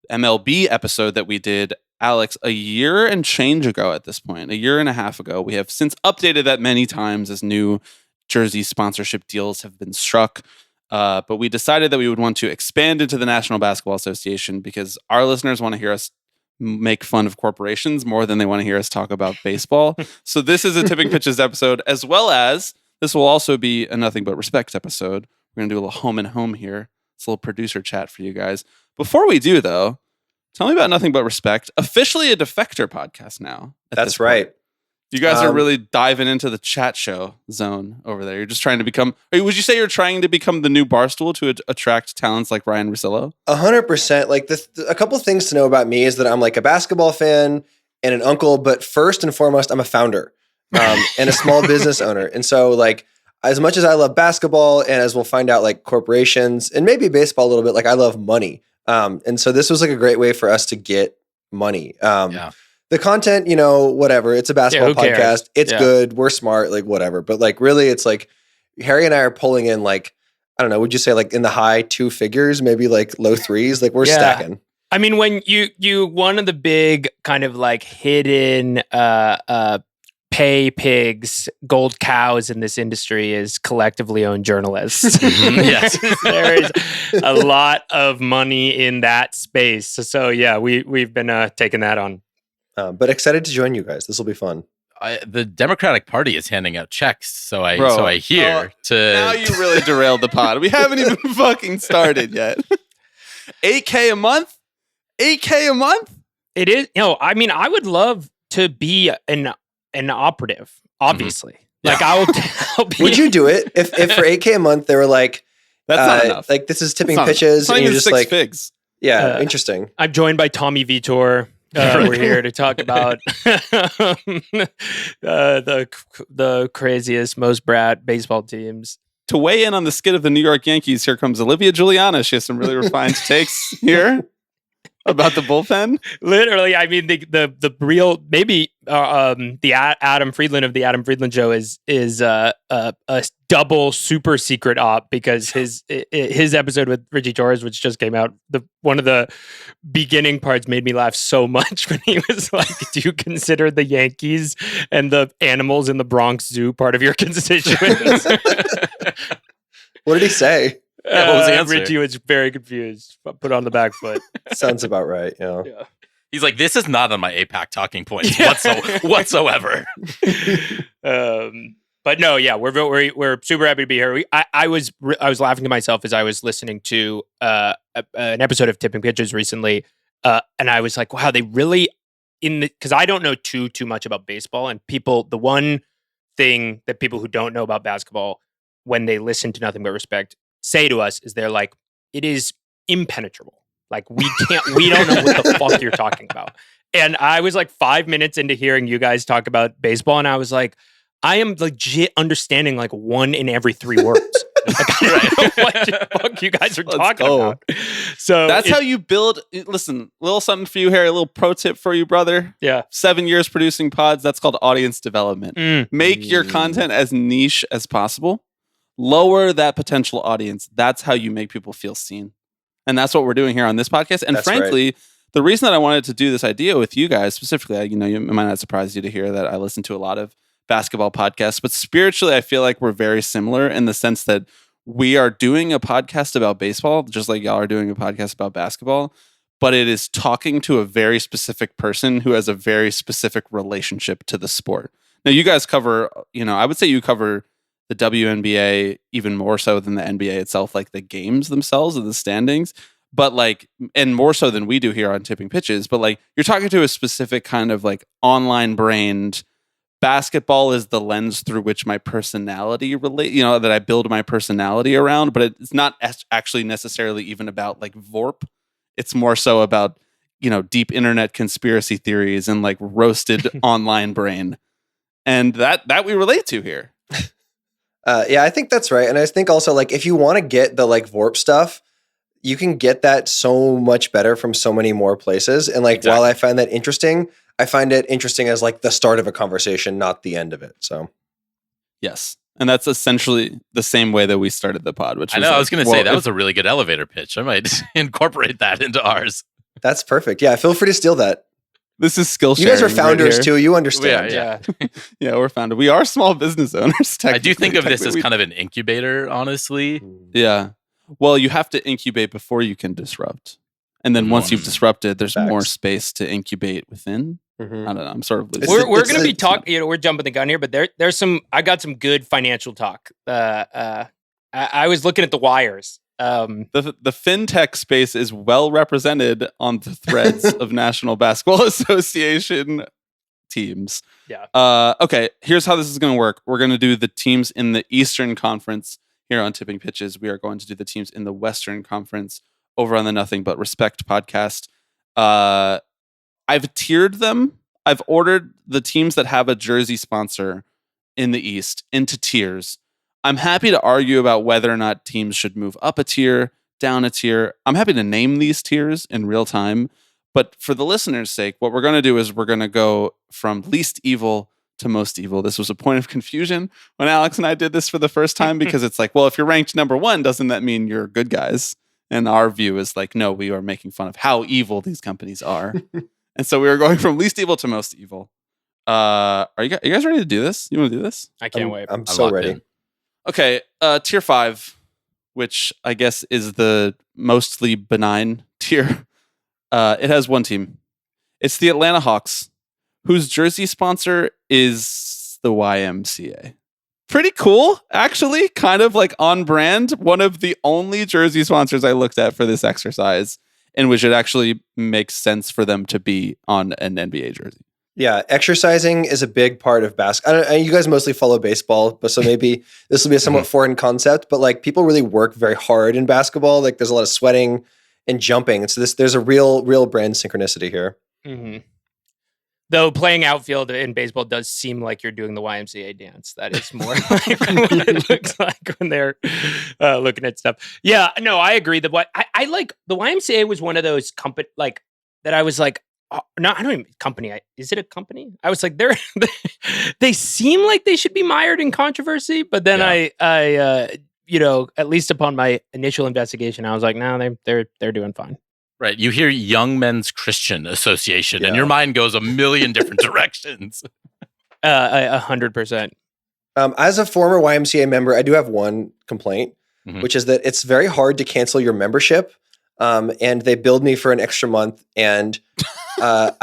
MLB episode that we did, Alex, a year and change ago at this point, a year and a half ago. We have since updated that many times as new jersey sponsorship deals have been struck. But we decided that we would want to expand into the National Basketball Association because our listeners want to hear us make fun of corporations more than they want to hear us talk about baseball. So this is a Tipping Pitches episode, as well as this will also be a Nothing But Respect episode. We're going to do a little home and home here. It's a little producer chat for you guys. Before we do, though, tell me about Nothing But Respect. Officially a Defector podcast now. That's right. You guys are really diving into the chat show zone over there. You're just trying to become... Would you say you're trying to become the new Barstool to attract talents like Ryan Russillo? 100%. Like a couple things to know about me is that I'm like a basketball fan and an uncle, but first and foremost, I'm a founder and a small business owner. And so like, as much as I love basketball and as we'll find out like corporations and maybe baseball a little bit, like I love money. And so this was like a great way for us to get money. The content, whatever, it's a basketball podcast. Cares? It's good. We're smart, like whatever. But like, really, it's like Harry and I are pulling in like, I don't know, would you say like in the high two figures, maybe like low threes? Like we're stacking. I mean, when you one of the big kind of like hidden pay pigs, gold cows in this industry is collectively owned journalists. Yes, there is a lot of money in that space. So yeah, we've been taking that on. But excited to join you guys. This will be fun. The Democratic Party is handing out checks, so I hear. Now you really derailed the pod. We haven't even fucking started yet. $8K a month? $8K a month? It is. I mean, I would love to be an operative. Obviously, like I'll be. Would you do it if for $8K a month they were like, That's not enough. like this is tipping It's not- pitches, it's not and you're even just six like, figs. yeah, interesting. I'm joined by Tommy Vitor. We're here to talk about the craziest, most brat baseball teams. To weigh in on the skit of the New York Yankees, here comes Olivia Giuliana. She has some really refined takes here about the bullpen. Literally, I mean the real maybe Adam Friedland of the Adam Friedland Show is a double super secret op, because his episode with Richie Torres, which just came out, one of the beginning parts made me laugh so much when he was like, "Do you consider the Yankees and the animals in the Bronx Zoo part of your constituents?" What did he say? Yeah, what was the answer? Richie was very confused, put on the back foot. Sounds about right. Yeah. He's like, this is not on my APAC talking points whatsoever. But no, yeah, we're super happy to be here. I was laughing to myself as I was listening to an episode of Tipping Pitches recently, and I was like, wow, they really because I don't know too much about baseball, and the one thing that people who don't know about basketball, when they listen to Nothing But Respect, say to us is they're like, it is impenetrable. Like we don't know what the fuck you're talking about. And I was like 5 minutes into hearing you guys talk about baseball, and I was like, I am legit understanding like one in every 3 words. Like, I don't know what the fuck you guys are talking about. So That's how you build. Listen, a little something for you, Harry. A little pro tip for you, brother. Yeah. 7 years producing pods. That's called audience development. Make your content as niche as possible. Lower that potential audience. That's how you make people feel seen. And that's what we're doing here on this podcast. And That's frankly, right. the reason that I wanted to do this idea with you guys specifically, it might not surprise you to hear that I listen to a lot of basketball podcasts, but spiritually, I feel like we're very similar in the sense that we are doing a podcast about baseball, just like y'all are doing a podcast about basketball, but it is talking to a very specific person who has a very specific relationship to the sport. Now, you guys cover, I would say you cover the WNBA even more so than the NBA itself, like the games themselves and the standings, but like, and more so than we do here on Tipping Pitches, but like you're talking to a specific kind of like online brained basketball is the lens through which my personality that I build my personality around, but it's not actually necessarily even about like VORP. It's more so about, deep internet conspiracy theories and like roasted online brain. And that we relate to here. Yeah, I think that's right. And I think also like if you want to get the like VORP stuff, you can get that so much better from so many more places. And like while I find that interesting, I find it interesting as like the start of a conversation, not the end of it. So yes. And that's essentially the same way that we started the pod, which I was going to say that was a really good elevator pitch. I might incorporate that into ours. That's perfect. Yeah, feel free to steal that. This is skill You sharing. guys are founders right too. You understand. Yeah. Yeah, we're founders. We are small business owners. I do think of this as kind of an incubator, honestly. Yeah. Well, you have to incubate before you can disrupt. And then once you've disrupted, there's more space to incubate within. I don't know. I'm sort of losing. We're going to be talking, we're jumping the gun here, but there's I got some good financial talk. I was looking at the wires. The fintech space is well represented on the threads of National Basketball Association teams. Yeah. Okay, here's how this is going to work. We're going to do the teams in the Eastern Conference here on Tipping Pitches. We are going to do the teams in the Western Conference over on the Nothing But Respect podcast. I've tiered them. I've ordered the teams that have a jersey sponsor in the East into tiers. I'm happy to argue about whether or not teams should move up a tier, down a tier. I'm happy to name these tiers in real time. But for the listeners' sake, what we're going to do is we're going to go from least evil to most evil. This was a point of confusion when Alex and I did this for the first time, because it's like, well, if you're ranked number 1, doesn't that mean you're good guys? And our view is like, no, we are making fun of how evil these companies are. And so we were going from least evil to most evil. Are you guys ready to do this? You want to do this? I can't wait. I'm so ready. in. Okay, tier 5, which I guess is the mostly benign tier. It has one team. It's the Atlanta Hawks, whose jersey sponsor is the YMCA. Pretty cool, actually. Kind of like on brand. One of the only jersey sponsors I looked at for this exercise. in which it actually makes sense for them to be on an NBA jersey. Yeah, exercising is a big part of basketball. You guys mostly follow baseball, but so maybe this will be a somewhat foreign concept. But like people really work very hard in basketball. Like there's a lot of sweating and jumping, and so there's a real brand synchronicity here. Mm-hmm. Though playing outfield in baseball does seem like you're doing the YMCA dance. That is more like what it looks like when they're looking at stuff. Yeah, no, I agree. I like the YMCA was one of those company like that. I was like. No, I don't even company. Is it a company? I was like, they seem like they should be mired in controversy, but then I at least upon my initial investigation, I was like, no, they're doing fine. Right. You hear Young Men's Christian Association and your mind goes a million different directions. 100%. As a former YMCA member, I do have one complaint, which is that it's very hard to cancel your membership. And they billed me for an extra month, and I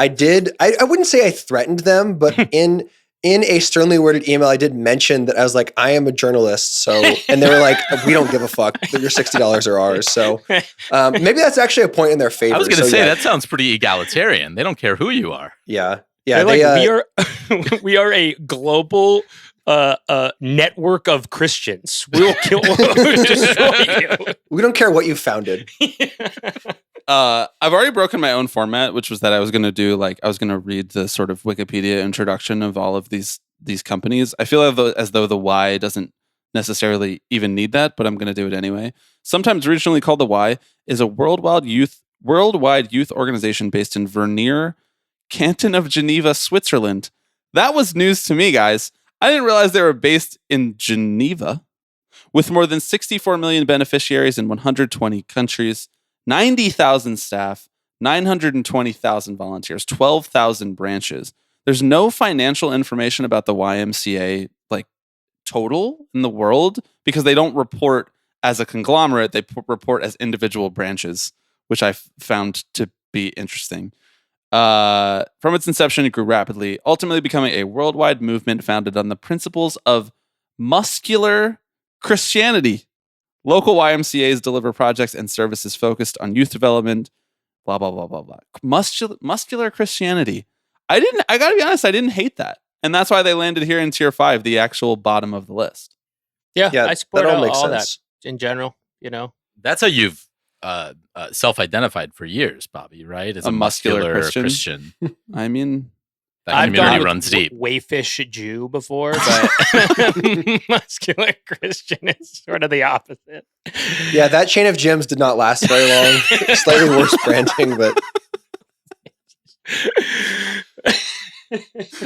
wouldn't say I threatened them, but in a sternly worded email, I did mention that I was like, I am a journalist. So, and they were like, we don't give a fuck. Your $60 are ours. So maybe that's actually a point in their favor. I was going to say, that sounds pretty egalitarian. They don't care who you are. Yeah. We are a global network of Christians. We'll destroy you. We don't care what you founded. I've already broken my own format, which was that I was going to read the sort of Wikipedia introduction of all of these companies. I feel as though the Y doesn't necessarily even need that, but I'm going to do it anyway. Sometimes originally called the Y, is a worldwide youth organization based in Vernier, Canton of Geneva, Switzerland. That was news to me, guys. I didn't realize they were based in Geneva, with more than 64 million beneficiaries in 120 countries. 90,000 staff, 920,000 volunteers, 12,000 branches. There's no financial information about the YMCA like total in the world because they don't report as a conglomerate. They report as individual branches, which I found to be interesting. From its inception, it grew rapidly, ultimately becoming a worldwide movement founded on the principles of muscular Christianity. Local YMCAs deliver projects and services focused on youth development, blah, blah, blah, blah, blah. Muscular Christianity. I gotta be honest, I didn't hate that. And that's why they landed here in tier 5, the actual bottom of the list. Yeah, I support that all that in general, That's how you've self-identified for years, Bobby, right? As a muscular Christian. I mean... I've gone runs deep. Wayfish Jew before, but muscular Christian is sort of the opposite. Yeah, that chain of gyms did not last very long. Slightly worse branding, but...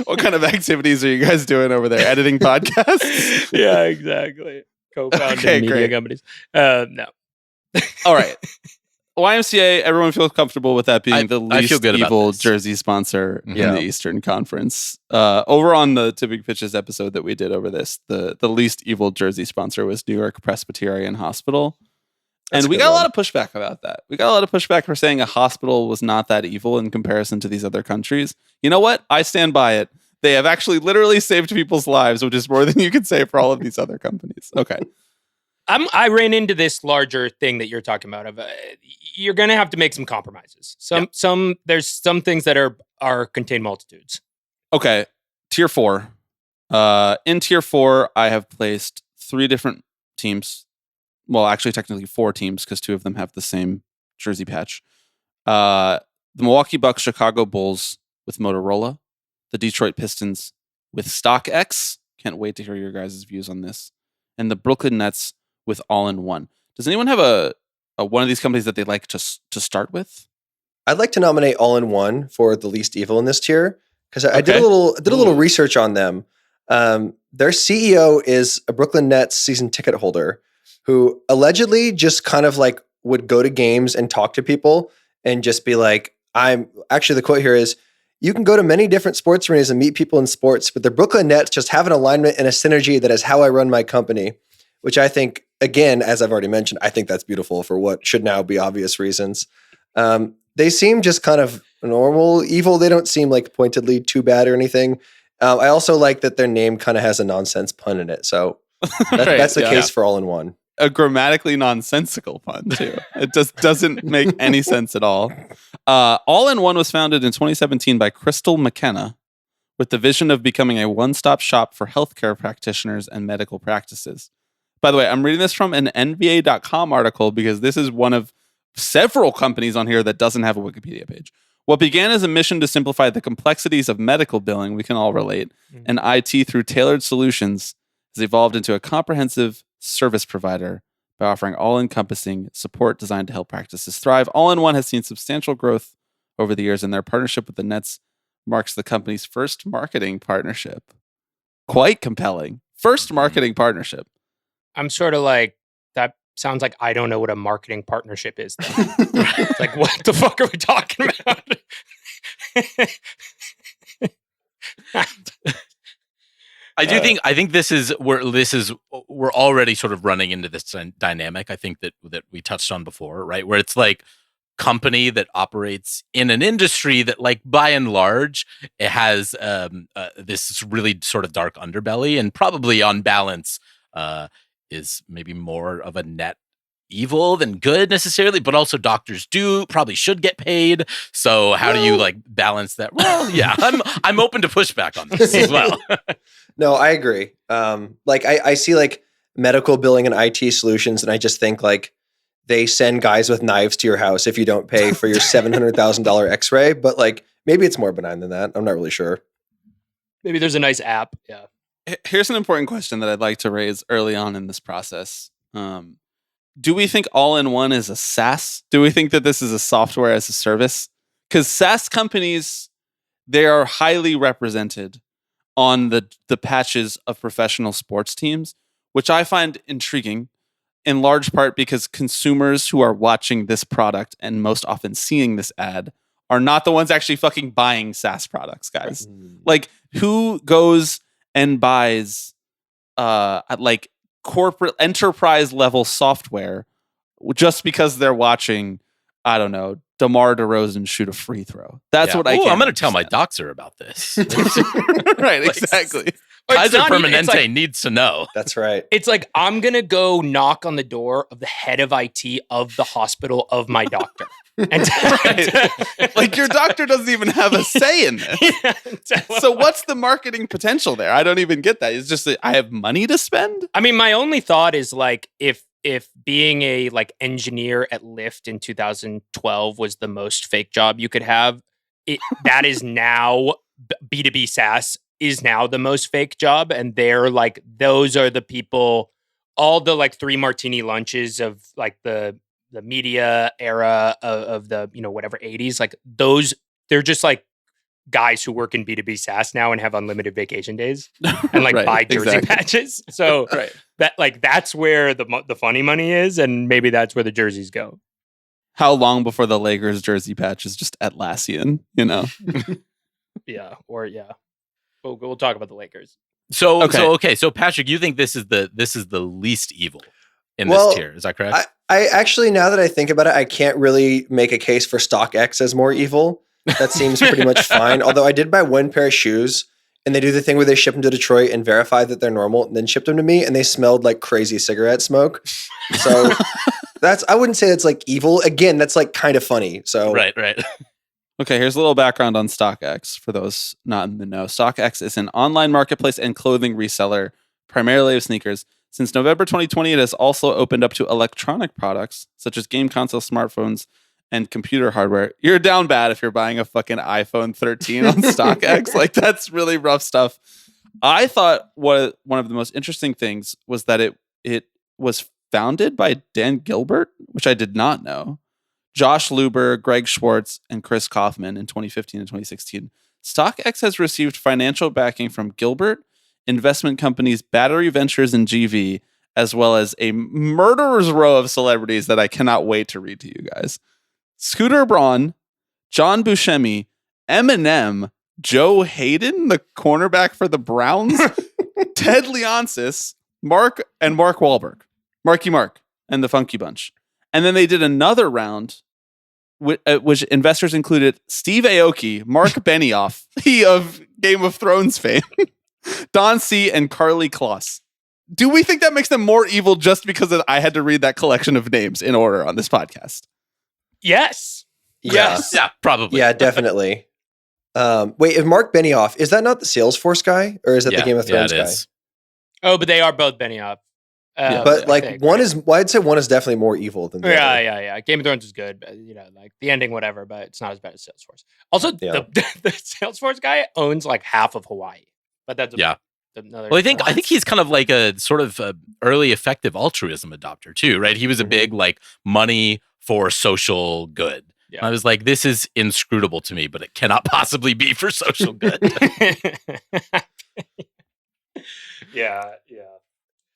What kind of activities are you guys doing over there? Editing podcasts? Yeah, exactly. Co-founding media companies. No. All right. YMCA, everyone feels comfortable with that being the least evil jersey sponsor in the Eastern Conference. Over on the To Big Pitches episode that we did over this, the least evil jersey sponsor was New York Presbyterian Hospital. And we got a lot of pushback about that. We got a lot of pushback for saying a hospital was not that evil in comparison to these other countries. You know what? I stand by it. They have actually literally saved people's lives, which is more than you could say for all of these other companies. Okay. I ran into this larger thing that you're talking about. You're going to have to make some compromises. There's some things that are contain multitudes. Okay, tier 4. In tier 4, I have placed 3 different teams. Well, actually, technically 4 teams because 2 of them have the same jersey patch. The Milwaukee Bucks, Chicago Bulls with Motorola, the Detroit Pistons with StockX. Can't wait to hear your guys' views on this, and the Brooklyn Nets with All-in-One. Does anyone have a one of these companies that they'd like to start with? I'd like to nominate All-in-One for the least evil in this tier because I did a little research on them. Their CEO is a Brooklyn Nets season ticket holder who allegedly just kind of like would go to games and talk to people and just be like, the quote here is, "You can go to many different sports arenas and meet people in sports, but the Brooklyn Nets just have an alignment and a synergy that is how I run my company," which I think, again, as I've already mentioned, I think that's beautiful for what should now be obvious reasons. They seem just kind of normal evil. They don't seem like pointedly too bad or anything. I also like that their name kind of has a nonsense pun in it. So that's the case for All-in-One. a grammatically nonsensical pun too. It just doesn't make any sense at all. All in One was founded in 2017 by Crystal McKenna with the vision of becoming a one-stop shop for healthcare practitioners and medical practices. By the way, I'm reading this from an NBA.com article because this is one of several companies on here that doesn't have a Wikipedia page. What began as a mission to simplify the complexities of medical billing, we can all relate, and IT through tailored solutions has evolved into a comprehensive service provider by offering all-encompassing support designed to help practices thrive. All in One has seen substantial growth over the years, and their partnership with the Nets marks the company's first marketing partnership. Quite compelling. First marketing partnership. I'm sort of like, that sounds like I don't know what a marketing partnership is. It's like, what the fuck are we talking about? I think we're already sort of running into this dynamic. I think that we touched on before, right? Where it's like company that operates in an industry that, like, by and large, it has this really sort of dark underbelly, and probably on balance is maybe more of a net evil than good necessarily, but also doctors probably should get paid. So how do you like balance that? Well, yeah, I'm open to pushback on this as well. No, I agree. Like I see like medical billing and IT solutions, and I just think like they send guys with knives to your house if you don't pay for your $700,000 X-ray. But like maybe it's more benign than that. I'm not really sure. Maybe there's a nice app. Yeah. Here's an important question that I'd like to raise early on in this process. Do we think All in One is a SaaS? Do we think that this is a software as a service? Because SaaS companies, they are highly represented on the patches of professional sports teams, which I find intriguing, in large part because consumers who are watching this product and most often seeing this ad are not the ones actually fucking buying SaaS products, guys. Like, who goes and buys like corporate enterprise level software just because they're watching, I don't know, DeMar DeRozan shoot a free throw? That's what I can't I'm going to tell my understand. doctor about this. Right, Like, exactly. Kaiser not even- Permanente it's like- needs to know. That's right. It's like, I'm going to go knock on the door of the head of IT of the hospital of my doctor. And Like, your doctor doesn't even have a say in this. So what's the marketing potential there? I don't even get that. It's just that I have money to spend. I mean, my only thought is like, if being a like engineer at Lyft in 2012 was the most fake job you could have, that is now B2B SaaS is now the most fake job. And they're like, those are the people, all the like 3 martini lunches of like the media era of the, you know, whatever 80s, like those, they're just like guys who work in B2B SaaS now and have unlimited vacation days and like Right, buy jersey exactly. patches. So that like, that's where the funny money is. And maybe that's where the jerseys go. How long before the Lakers jersey patch is just Atlassian, you know? Yeah. Or yeah. We'll talk about the Lakers. So Okay. So Patrick, you think this is the least evil in Well, this tier? Is that correct? I actually, now that I think about it, I can't really make a case for StockX as more evil. That seems pretty much fine. Although I did buy one pair of shoes, and they do the thing where they ship them to Detroit and verify that they're normal, and then ship them to me, and they smelled like crazy cigarette smoke. So I wouldn't say that's like evil. Again, that's like kind of funny. So right. Okay, here's a little background on StockX for those not in the know. StockX is an online marketplace and clothing reseller, primarily of sneakers. Since November 2020, it has also opened up to electronic products, such as game console, smartphones, and computer hardware. You're down bad if you're buying a fucking iPhone 13 on StockX. Like, that's really rough stuff. I thought one of the most interesting things was that it was founded by Dan Gilbert, which I did not know, Josh Luber, Greg Schwartz, and Chris Kaufman in 2015 and 2016. StockX has received financial backing from Gilbert, investment companies Battery Ventures and GV, as well as a murderer's row of celebrities that I cannot wait to read to you guys. Scooter Braun, John Buscemi, Eminem, Joe Hayden, the cornerback for the Browns, Ted Leonsis, Mark Wahlberg, Marky Mark, and the Funky Bunch. And then they did another round, which investors included Steve Aoki, Mark Benioff, he of Game of Thrones fame, Don C., and Carly Kloss. do we think that makes them more evil just because I had to read that collection of names in order on this podcast? Yes. Yes. Yeah, probably. Yeah, definitely. Wait, if Mark Benioff, is that not the Salesforce guy, or is that the Game of Thrones it guy? is. Oh, but they are both Benioff. But like I'd say one is definitely more evil than the other. Yeah. Game of Thrones is good, but, like the ending, whatever, but it's not as bad as Salesforce. Also, the Salesforce guy owns like half of Hawaii, but that's another. Well, I think he's kind of like a sort of early effective altruism adopter too, right? He was a big like money for social good. Yeah. I was like, this is inscrutable to me, but it cannot possibly be for social good. Yeah.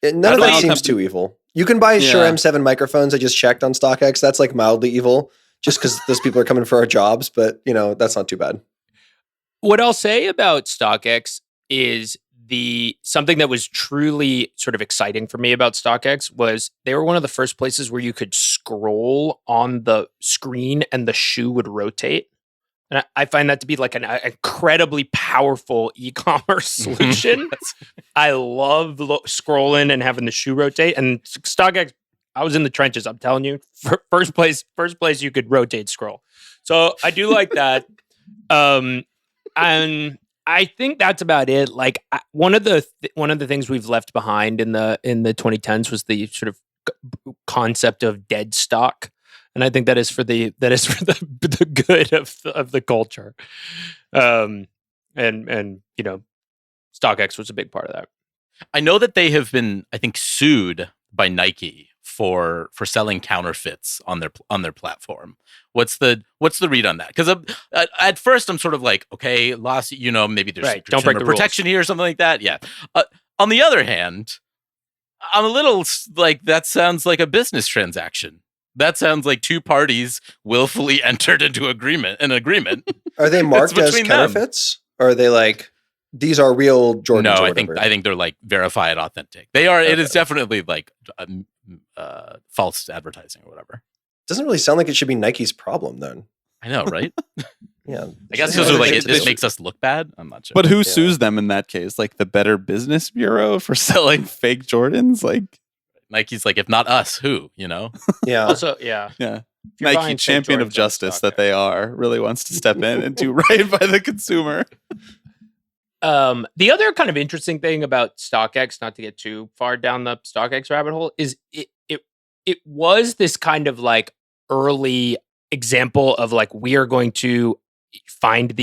None of that seems too evil. You can buy Shure M7 microphones. I just checked on StockX. That's like mildly evil, just because those people are coming for our jobs. But that's not too bad. What I'll say about StockX is something that was truly sort of exciting for me about StockX was they were one of the first places where you could scroll on the screen and the shoe would rotate. And I find that to be like an incredibly powerful e-commerce solution. I love scrolling and having the shoe rotate. And StockX, I was in the trenches. I'm telling you, first place you could rotate scroll. So I do like that. And I think that's about it. Like one of the things we've left behind in the 2010s was the sort of concept of dead stock. And I think that is for the good of the culture, and StockX was a big part of that. I know that they have been, I think, sued by Nike for selling counterfeits on their platform. What's the read on that? Because at first I'm sort of like, okay, maybe there's some don't break the protection rules here or something like that. Yeah. On the other hand, I'm a little like that sounds like a business transaction. That sounds like two parties willfully entered into an agreement. Are they marked as counterfeits? Or are they like, these are real Jordans? No, I think they're like verified authentic. They are. Okay. It is definitely like false advertising or whatever. Doesn't really sound like it should be Nike's problem then. I know, right? Yeah. I guess because they're like, this makes us look bad. I'm not sure. But who sues them in that case? Like the Better Business Bureau for selling fake Jordans? Like Nike's like, if not us, who? Yeah. Also, yeah. Nike, champion of justice that they are, really wants to step in and do right by the consumer. The other kind of interesting thing about StockX, not to get too far down the StockX rabbit hole, is it was this kind of like early example of like, we are going to find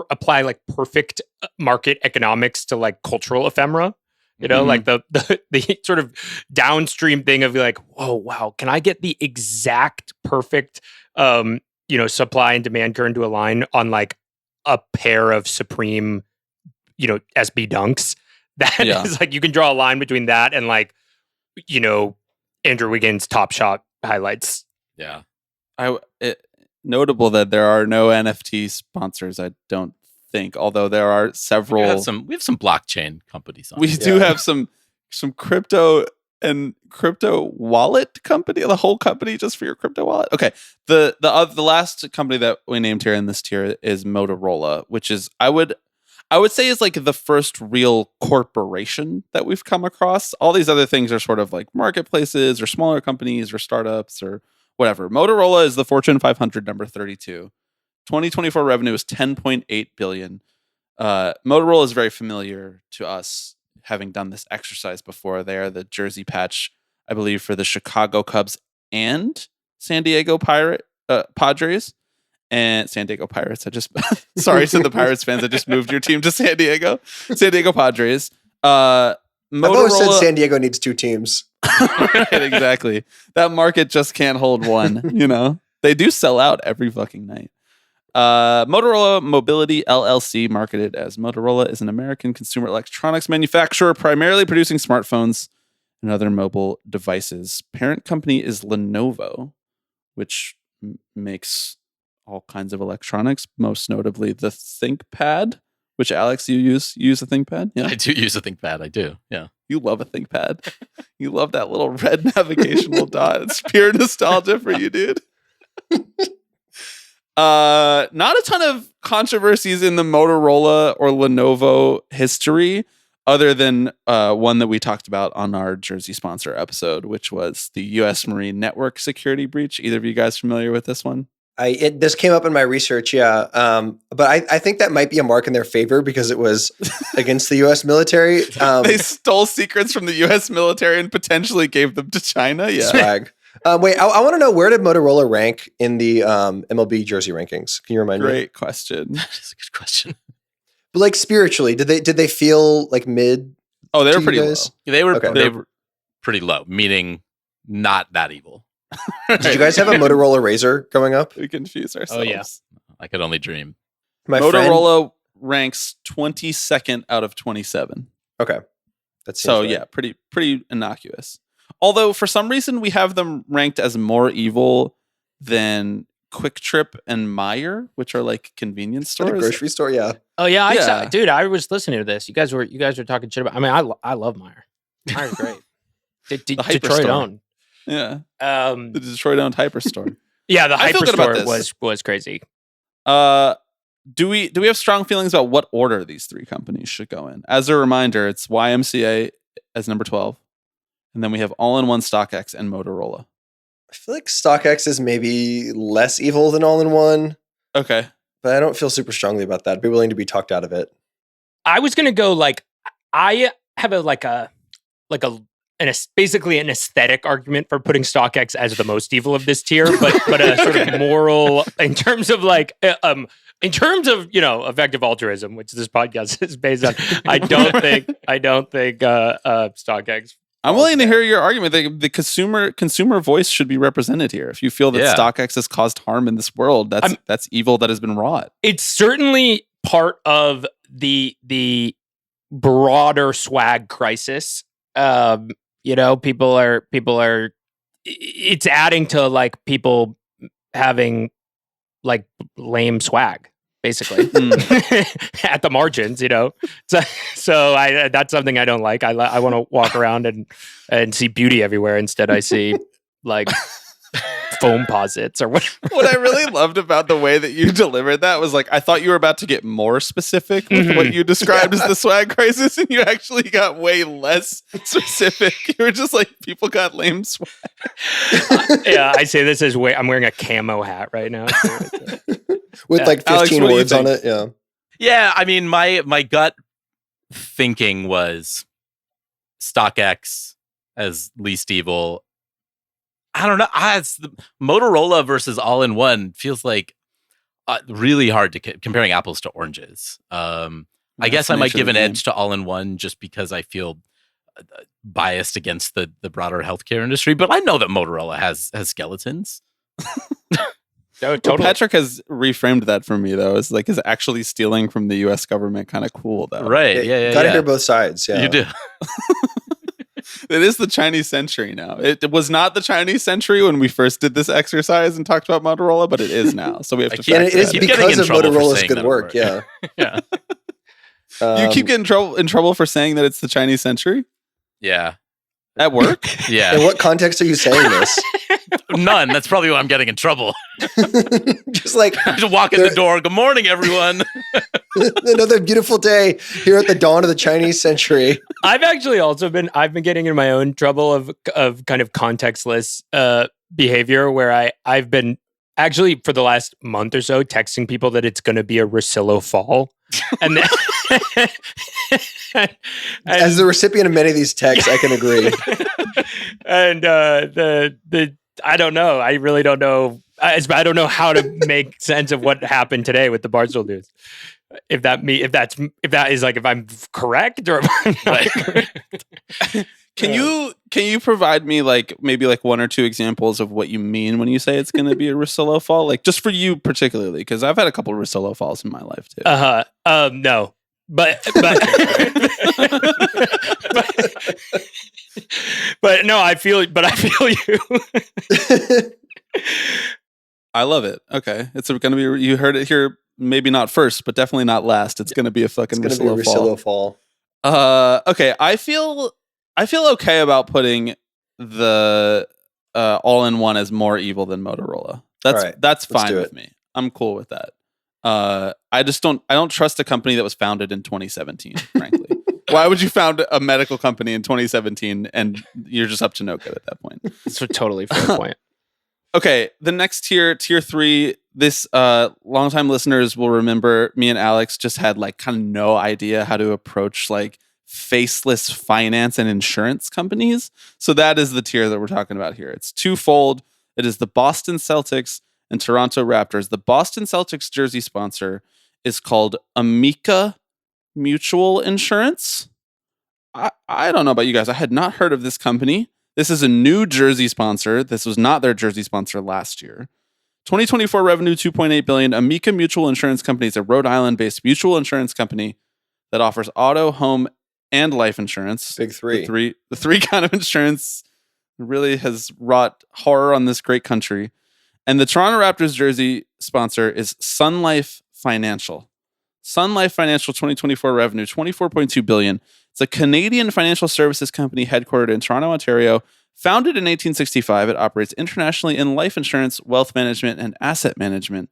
apply like perfect market economics to like cultural ephemera. Like the sort of downstream thing of like, whoa, wow, can I get the exact perfect, supply and demand curve to align on like a pair of Supreme, SB Dunks? That is like, you can draw a line between that and like, Andrew Wiggins' Top Shot highlights. Yeah. Notable that there are no NFT sponsors, I don't think, although there are several. We have some blockchain companies on. We do have some crypto and crypto wallet company, the whole company just for your crypto wallet. Okay. The last company that we named here in this tier is Motorola, which is I would say is like the first real corporation that we've come across. All these other things are sort of like marketplaces or smaller companies or startups or whatever. Motorola is the Fortune 500 number 32. 2024 revenue is $10.8 billion. Motorola is very familiar to us, having done this exercise before. They are the jersey patch, I believe, for the Chicago Cubs and San Diego Padres. And San Diego Pirates. I just sorry to the Pirates fans. I just moved your team to San Diego Padres. I've always said San Diego needs two teams. Right, exactly. That market just can't hold one. They do sell out every fucking night. Motorola Mobility LLC, marketed as Motorola, is an American consumer electronics manufacturer primarily producing smartphones and other mobile devices. Parent company is Lenovo, which makes all kinds of electronics, most notably the ThinkPad, which Alex, you use a ThinkPad? Yeah, I do use a ThinkPad. I do. Yeah, you love a ThinkPad. You love that little red navigational dot. It's pure nostalgia for you, dude. Not a ton of controversies in the Motorola or Lenovo history. other than one that we talked about on our Jersey sponsor episode, which was the U.S. Marine Network security breach. Either of you guys familiar with this one? This came up in my research, yeah. But I think that might be a mark in their favor because it was against the U.S. military. They stole secrets from the U.S. military and potentially gave them to China. Yeah. Swag. Wait, I want to know, where did Motorola rank in the MLB jersey rankings? Can you remind me? Great question. That's a good question. But like spiritually, did they feel like mid? Oh, they were to pretty you low. guys? They were Okay. they were pretty low, meaning not that evil. Did you guys have a Motorola Razor growing up? We confuse ourselves. Oh, yeah. I could only dream. My friend- Motorola ranks 22nd out of 27. Okay. That seems So right. yeah, pretty innocuous. Although for some reason we have them ranked as more evil than Quick Trip and Meijer, which are like convenience At a stores. grocery store, yeah. Oh yeah, Yeah. dude, I was listening to this. You guys were talking shit about. I mean, I love Meijer. Meyer's great. The Detroit Hyperstore. own. Yeah, the Detroit owned hyperstore. Yeah, the I feel good about Hyperstore was crazy. Do we have strong feelings about what order these three companies should go in? As a reminder, it's YMCA as number 12, and then we have All-in-One StockX and Motorola. I feel like StockX is maybe less evil than All-in-One, Okay. but I don't feel super strongly about that. I'd be willing to be talked out of it. I was gonna go like I have basically an aesthetic argument for putting StockX as the most evil of this tier, but a sort of moral in terms of effective altruism, which this podcast is based on. I don't think StockX. I'm willing to hear your argument. The consumer voice should be represented here. If you feel that Yeah. StockX has caused harm in this world, that's evil that has been wrought. It's certainly part of the broader swag crisis. People are. It's adding to like people having like lame swag, basically at the margins. So that's something I don't like. I want to walk around and see beauty everywhere. Instead, I see like foam posits or whatever. What I really loved about the way that you delivered that was like, I thought you were about to get more specific with what you described as the swag crisis, and you actually got way less specific. You were just like, people got lame swag. Yeah, I say this as I'm wearing a camo hat right now. With like 15 Alex, what do you words on think? it, yeah. Yeah, I mean, my gut thinking was StockX as least evil. I don't know. It's the Motorola versus All-in-One feels like really hard to comparing apples to oranges. I guess I might give an edge to All-in-One just because I feel biased against the broader healthcare industry. But I know that Motorola has skeletons. Well, Patrick has reframed that for me though. It's like, is actually stealing from the U.S. government kind of cool though? Right? Yeah. Gotta hear both sides, yeah. You do. It is the Chinese century now. It was not the Chinese century when we first did this exercise and talked about Motorola, but it is now. So we have to. And it is keep getting because in of trouble for Motorola's saying good that work, word. yeah. Yeah. You keep getting in trouble for saying that it's the Chinese century Yeah. at work. Yeah. In what context are you saying this? None. That's probably why I'm getting in trouble. Just like I just walk in the door. Good morning, everyone. another beautiful day here at the dawn of the Chinese century. I've actually also I've been getting in my own trouble of kind of contextless behavior where I've been actually for the last month or so texting people that it's going to be a Rosillo fall. And then, As the recipient of many of these texts, I can agree. and I don't know. I really don't know. I don't know how to make sense of what happened today with the Barstool news. If that is like if I'm correct or if I'm not correct. Can you provide me like maybe like one or two examples of what you mean when you say it's going to be a Rosillo fall? Like just for you particularly, because I've had a couple of Rosillo falls in my life too. No. But no, I feel you. I love it. Okay, it's going to be. You heard it here. Maybe not first, but definitely not last. It's going to be a fucking It's going to be a Rosillo Rosillo fall. fall. Okay. I feel okay about putting the all-in-one as more evil than Motorola. That's fine with me. I'm cool with that. I don't trust a company that was founded in 2017, frankly. Why would you found a medical company in 2017 and you're just up to no good at that point? It's a totally fair point. Okay, the next tier 3, this longtime listeners will remember me and Alex just had like kind of no idea how to approach like faceless finance and insurance companies. So that is the tier that we're talking about here. It's twofold. It is the Boston Celtics and Toronto Raptors. The Boston Celtics jersey sponsor is called Amica Mutual Insurance. I don't know about you guys. I had not heard of this company. This is a new jersey sponsor. This was not their jersey sponsor last year. 2024 revenue, $2.8 billion. Amica Mutual Insurance Company is a Rhode Island-based mutual insurance company that offers auto, home, and life insurance. Big three. The three kind of insurance really has wrought horror on this great country. And the Toronto Raptors jersey sponsor is Sun Life Financial. Sun Life Financial 2024 revenue, $24.2 billion. It's a Canadian financial services company headquartered in Toronto, Ontario. Founded in 1865, it operates internationally in life insurance, wealth management, and asset management.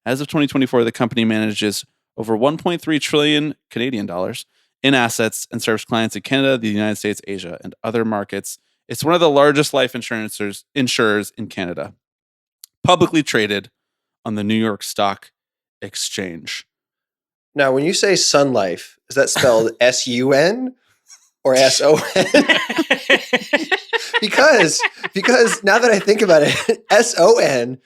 As of 2024, the company manages over 1.3 trillion Canadian dollars in assets and serves clients in Canada, the United States, Asia, and other markets. It's one of the largest life insurers in Canada. Publicly traded on the New York Stock Exchange. Now, when you say Sun Life, is that spelled S-U-N or S-O-N? because now that I think about it, S-O-N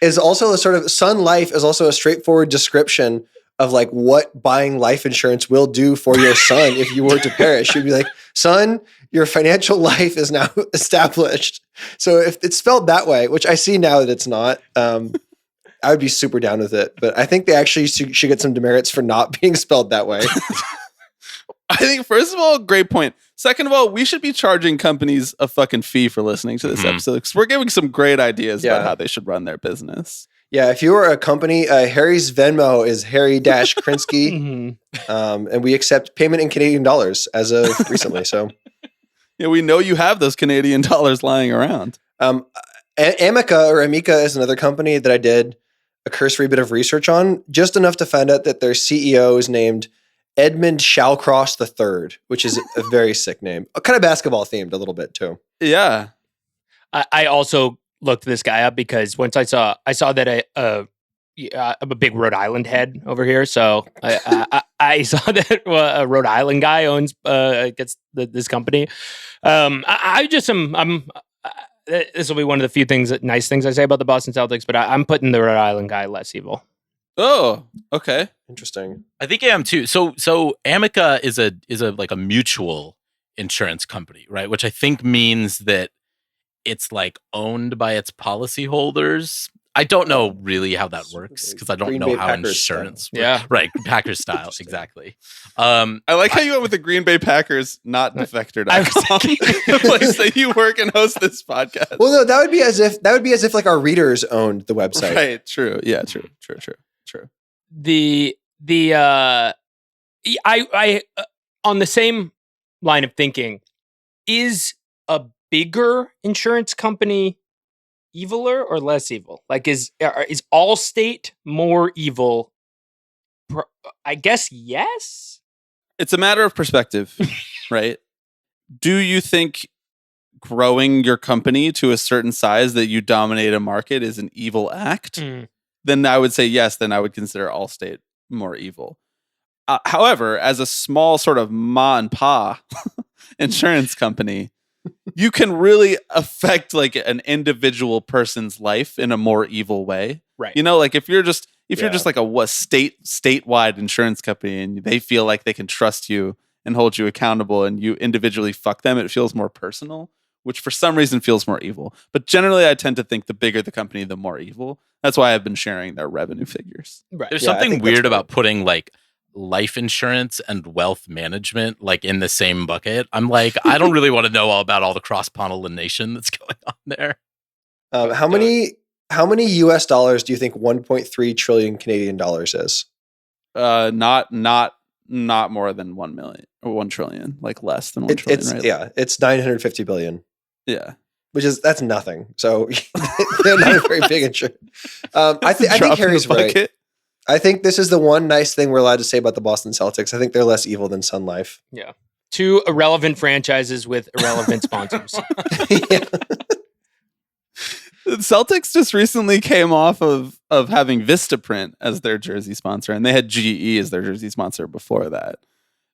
is also a sort of Sun Life is also a straightforward description of like what buying life insurance will do for your son if you were to perish. You'd be like, son, your financial life is now established. So if it's spelled that way, which I see now that it's not, I would be super down with it. But I think they actually should get some demerits for not being spelled that way. I think, first of all, great point. Second of all, we should be charging companies a fucking fee for listening to this episode because we're giving some great ideas about how they should run their business. Yeah, if you were a company, Harry's Venmo is Harry-Krinsky, and we accept payment in Canadian dollars as of recently. So, yeah, we know you have those Canadian dollars lying around. Amica is another company that I did a cursory bit of research on, just enough to find out that their CEO is named Edmund Shallcross III, which is a very sick name. Kind of basketball themed a little bit too. Yeah. I also looked this guy up because once I saw that I'm a big Rhode Island head over here, so I saw that a Rhode Island guy owns gets this company. This will be one of the few nice things I say about the Boston Celtics, but I'm putting the Rhode Island guy less evil. Oh, okay. Interesting. I think I am too. So Amica is a like a mutual insurance company, right? Which I think means that it's like owned by its policyholders. I don't know really how that works because I don't Green know Bay how Packers insurance style. works. Yeah. Right. Packers style. Exactly. I like how you went with the Green Bay Packers, not Defector.com, I was the place that you work and host this podcast. Well, no, that would be as if like our readers owned the website. Right. True. Yeah. True. I on the same line of thinking, is a bigger insurance company eviler or less evil? Like, is Allstate more evil? I guess yes. It's a matter of perspective, right? Do you think growing your company to a certain size that you dominate a market is an evil act? Then I would say yes. Then I would consider Allstate more evil. However, as a small sort of ma and pa insurance company, you can really affect like an individual person's life in a more evil way. Right. You know, like if you're just like a statewide insurance company and they feel like they can trust you and hold you accountable and you individually fuck them, it feels more personal, which for some reason feels more evil. But generally I tend to think the bigger the company, the more evil. That's why I've been sharing their revenue figures. Right. There's Yeah, I something think that's weird right. about putting like life insurance and wealth management like in the same bucket. I'm like, I don't really want to know all about all the cross pollination that's going on there. How many US dollars do you think 1.3 trillion Canadian dollars is? Not more than 1 million or 1 trillion, like less than 1 trillion, right? Yeah, it's 950 billion. Yeah. That's nothing. So they're not a very big insurance. I think Harry's right. I think this is the one nice thing we're allowed to say about the Boston Celtics. I think they're less evil than Sun Life. Yeah. Two irrelevant franchises with irrelevant sponsors. The Celtics just recently came off of having Vistaprint as their jersey sponsor, and they had GE as their jersey sponsor before that.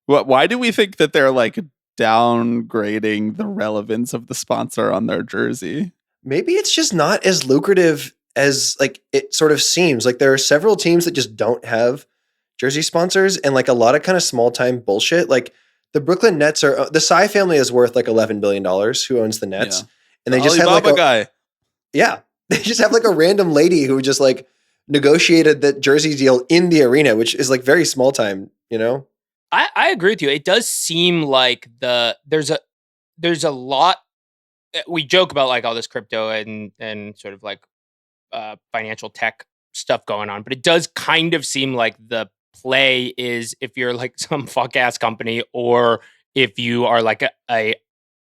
Why do we think that they're like downgrading the relevance of the sponsor on their jersey? Maybe it's just not as lucrative as like it sort of seems. Like there are several teams that just don't have jersey sponsors, and like a lot of kind of small time bullshit. Like the Brooklyn Nets are the Tsai family is worth like $11 billion. Who owns the Nets? Yeah. And they The just have Alibaba like guy. yeah, they just have like a random lady who just like negotiated that jersey deal in the arena, which is like very small time, you know? I agree with you. It does seem like there's a lot. We joke about like all this crypto and sort of like financial tech stuff going on, but it does kind of seem like the play is if you're like some fuck ass company, or if you are like a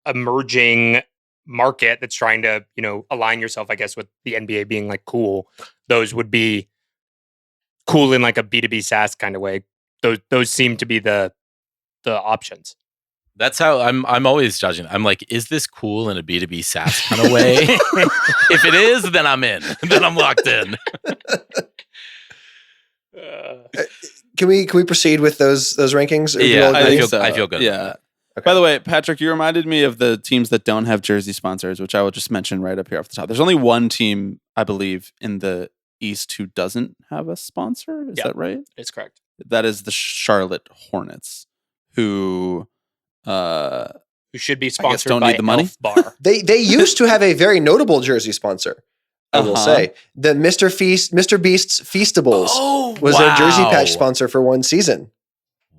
emerging market that's trying to, you know, align yourself, I guess, with the NBA being like cool. Those would be cool in like a B2B SaaS kind of way. Those seem to be the options. That's how I'm always judging. I'm like, is this cool in a B2B SaaS kind of way? If it is, then I'm in. Then I'm locked in. Can we proceed with those rankings? Or do you Yeah, all I agree? think so. I feel good. Yeah. Okay. By the way, Patrick, you reminded me of the teams that don't have jersey sponsors, which I will just mention right up here off the top. There's only one team, I believe, in the East who doesn't have a sponsor. Is that right? It's correct. That is the Charlotte Hornets, who Who should be I guess sponsored don't by need the money. Elf Bar. They used to have a very notable jersey sponsor. I will Uh-huh. say the Mr. Beast's Feastables was their jersey patch sponsor for one season,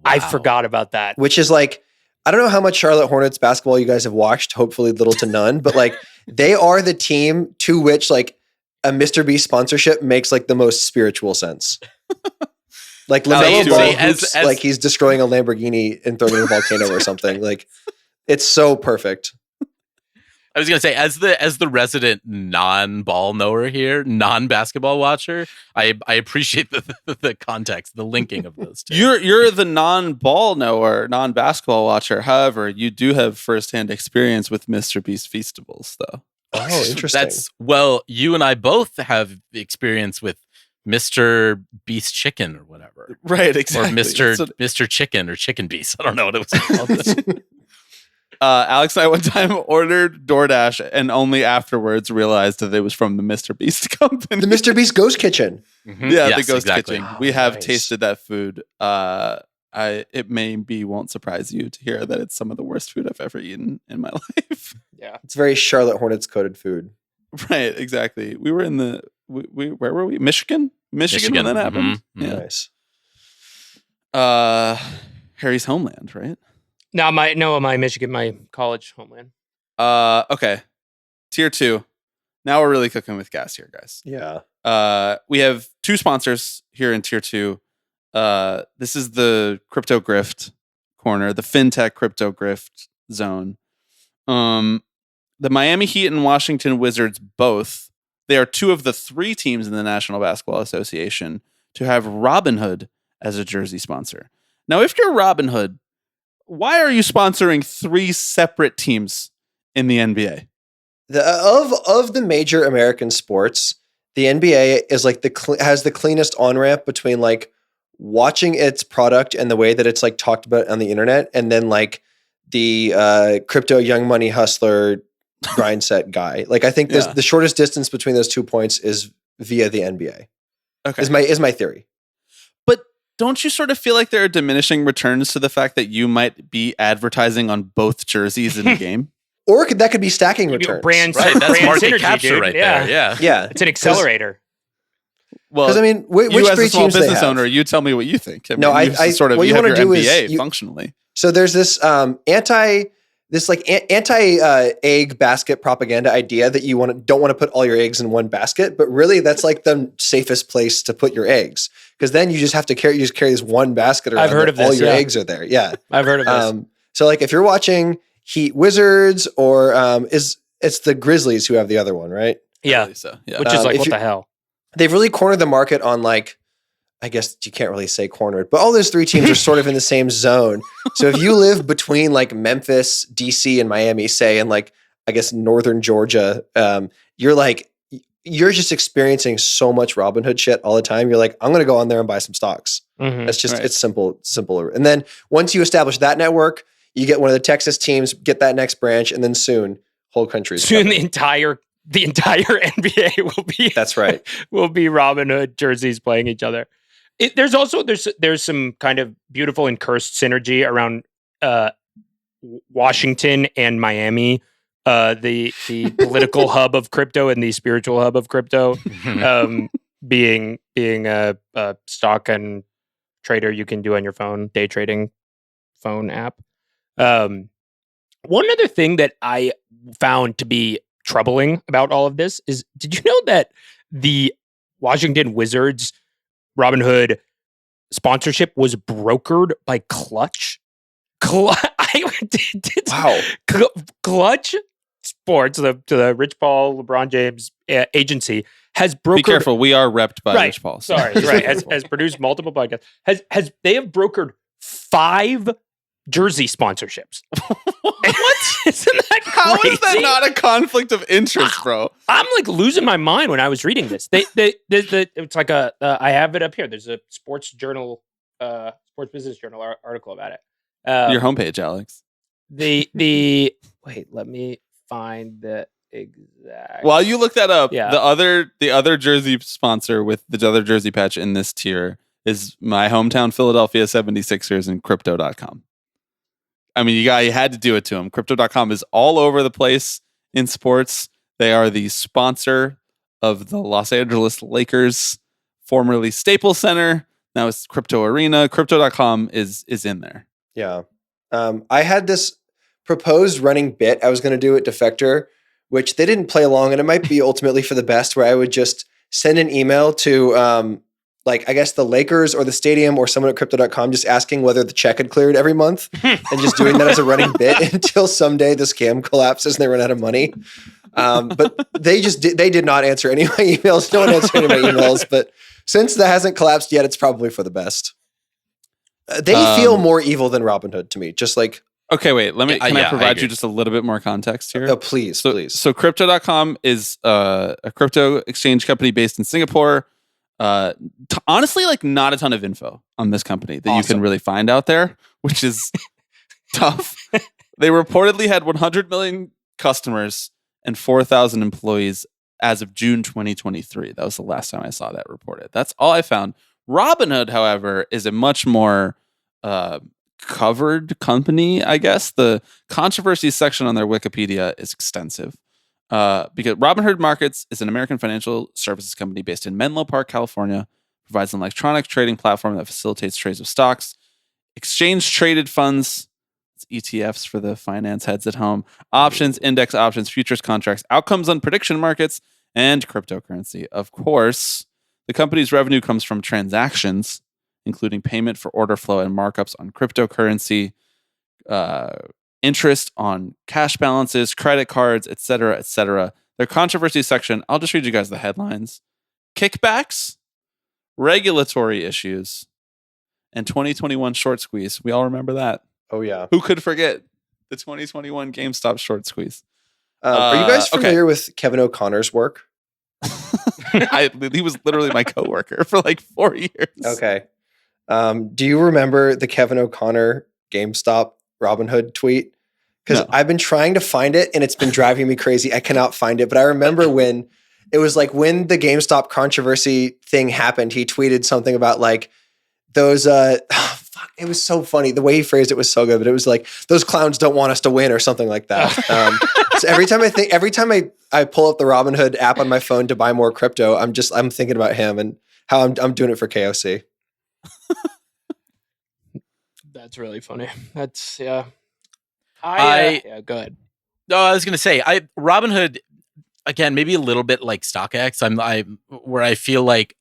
I Wow. forgot about that. which is like, I don't know how much Charlotte Hornets basketball you guys have watched, hopefully little to none, but like they are the team to which like a Mr. Beast sponsorship makes like the most spiritual sense. Like LaMelo See, Ball as- hoops as- like he's destroying a Lamborghini and throwing it in a volcano or something. Like it's so perfect. I was gonna say, as the resident non-ball knower here, non-basketball watcher, I appreciate the context, the linking of those two. You're the non-ball knower, non-basketball watcher. However, you do have firsthand experience with Mr. Beast Feastables, though. Oh, interesting. Well, you and I both have experience with Mr. Beast Chicken or whatever. Right, Or exactly. Mr. Chicken or Chicken Beast. I don't know what it was called. Alex and I one time ordered DoorDash and only afterwards realized that it was from the Mr. Beast company. The Mr. Beast Ghost Kitchen. Mhm. Yeah, the Yes, Ghost exactly. Kitchen. We have nice. tasted that food. It maybe won't surprise you to hear that it's some of the worst food I've ever eaten in my life. Yeah. It's very Charlotte Hornets coded food. Right, exactly. We were in the where were we? Michigan when that happened. Mhm. Yeah. Nice. Harry's homeland, right? No, my Michigan, my college homeland. Okay. Tier 2. Now we're really cooking with gas here, guys. Yeah. We have two sponsors here in Tier 2. This is the crypto grift corner, the fintech crypto grift zone. The Miami Heat and Washington Wizards both, they are two of the three teams in the National Basketball Association to have Robinhood as a jersey sponsor. Now, if you're Robinhood, why are you sponsoring three separate teams in the NBA? Of the major American sports, the NBA is like has the cleanest on ramp between like watching its product and the way that it's like talked about on the internet, and then like the crypto young money hustler grind set guy. Like I think Yeah. the shortest distance between those 2 points is via the NBA. Okay. Is my theory. But don't you sort of feel like there are diminishing returns to the fact that you might be advertising on both jerseys in a game? Or that could be stacking You know, returns. brand Right, that's brand market synergy, capture dude. right Yeah. there. Yeah. Yeah. It's an accelerator. Well, Because I mean, which you as three a small teams they business have? owner, you tell me what you think. I No, mean, I- you just sort of what you you have wanna your do is MBA you- functionally. So there's this anti egg basket propaganda idea that you don't want to put all your eggs in one basket, but really that's like the safest place to put your eggs, because then you just have to carry this one basket around. I've heard that of all this, your yeah. eggs are there. Yeah. I've heard of this. So like if you're watching Heat Wizards or it's the Grizzlies who have the other one, right? Yeah. Really so. Yeah. Which is like, if what you- the hell? They've really cornered the market on like I guess you can't really say cornered, but all those three teams are sort of in the same zone. So if you live between like Memphis, DC, and Miami, say, and like, I guess, northern Georgia, you're just experiencing so much Robinhood shit all the time. You're like, I'm going to go on there and buy some stocks. It's just, it's simple. And then once you establish that network, you get one of the Texas teams, get that next branch, and then soon whole country's soon covered. the entire NBA will be That's right. will be Robinhood jerseys playing each other. There's some kind of beautiful and cursed synergy around Washington and Miami, the political hub of crypto and the spiritual hub of crypto, being a stock and trader you can do on your phone, day trading phone app. One other thing that I found to be troubling about all of this is, did you know that the Washington Wizards Robinhood sponsorship was brokered by Clutch? Wow. Clutch Sports, the Rich Paul, LeBron James agency, has brokered. Be careful, we are repped by Rich Paul. Sorry, right. Has produced multiple podcasts. They have brokered 5 jersey sponsorships. What? Isn't that crazy? How is that not a conflict of interest, bro? I'm like losing my mind when I was reading this. It's like I have it up here. There's a sports journal, sports business journal article about it. Your homepage, Alex. Wait, let me find the exact. While you look that up, Yeah. the other jersey sponsor with the other jersey patch in this tier is my hometown Philadelphia 76ers and Crypto.com. I mean, you had to do it to them. Crypto.com is all over the place in sports. They are the sponsor of the Los Angeles Lakers, formerly Staples Center. Now it's Crypto Arena. Crypto.com is in there. Yeah. I had this proposed running bit I was going to do at Defector, which they didn't play along, and it might be ultimately for the best, where I would just send an email to I guess the Lakers or the stadium or someone at crypto.com just asking whether the check had cleared every month and just doing that as a running bit until someday the scam collapses and they run out of money. But they did not answer any of my emails. No one answered any of my emails, but since that hasn't collapsed yet, it's probably for the best. They feel more evil than Robinhood to me. Just like, okay, wait, can I provide you just a little bit more context here? Oh, please. So Crypto.com is a crypto exchange company based in Singapore. Honestly, like not a ton of info on this company that you can really find out there, which is tough. They reportedly had 100 million customers and 4,000 employees as of June 2023. That was the last time I saw that reported. That's all I found. Robinhood, however, is a much more covered company, I guess. The controversy section on their Wikipedia is extensive. Because Robinhood Markets is an American financial services company based in Menlo Park, California, provides an electronic trading platform that facilitates trades of stocks, exchange-traded funds, ETFs for the finance heads at home, options, index options, futures contracts, outcomes on prediction markets, and cryptocurrency. Of course, the company's revenue comes from transactions, including payment for order flow and markups on cryptocurrency, interest on cash balances, credit cards, etc., etc. Their controversy section, I'll just read you guys the headlines. Kickbacks, regulatory issues, and 2021 short squeeze. We all remember that. oh yeah. Who could forget the 2021 GameStop short squeeze? Are you guys familiar with Kevin O'Connor's work? He was literally my coworker for like 4 years. Okay. Do you remember the Kevin O'Connor GameStop Robinhood tweet? Because No. I've been trying to find it and it's been driving me crazy. I cannot find it. But I remember when it was like when the GameStop controversy thing happened, he tweeted something about like those it was so funny. The way he phrased it was so good, but it was like those clowns don't want us to win or something like that. So every time I pull up the Robinhood app on my phone to buy more crypto, I'm thinking about him and how I'm doing it for KOC. That's really funny. That's yeah. Go ahead. No, I was gonna say, Robinhood again, maybe a little bit like StockX. Where I feel like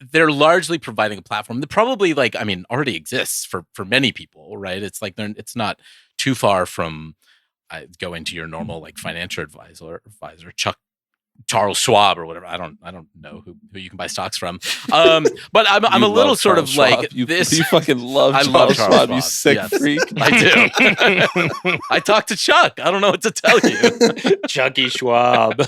they're largely providing a platform that probably already exists for many people, right? It's like it's not too far from going to your normal like financial advisor, Chuck Charles Schwab or whatever. I don't know who you can buy stocks from. But I'm a little sort of like this. You fucking love I Charles love Charles Schwab, you Schwab, sick yes. freak. I do. I talked to Chuck. I don't know what to tell you. Chucky Schwab.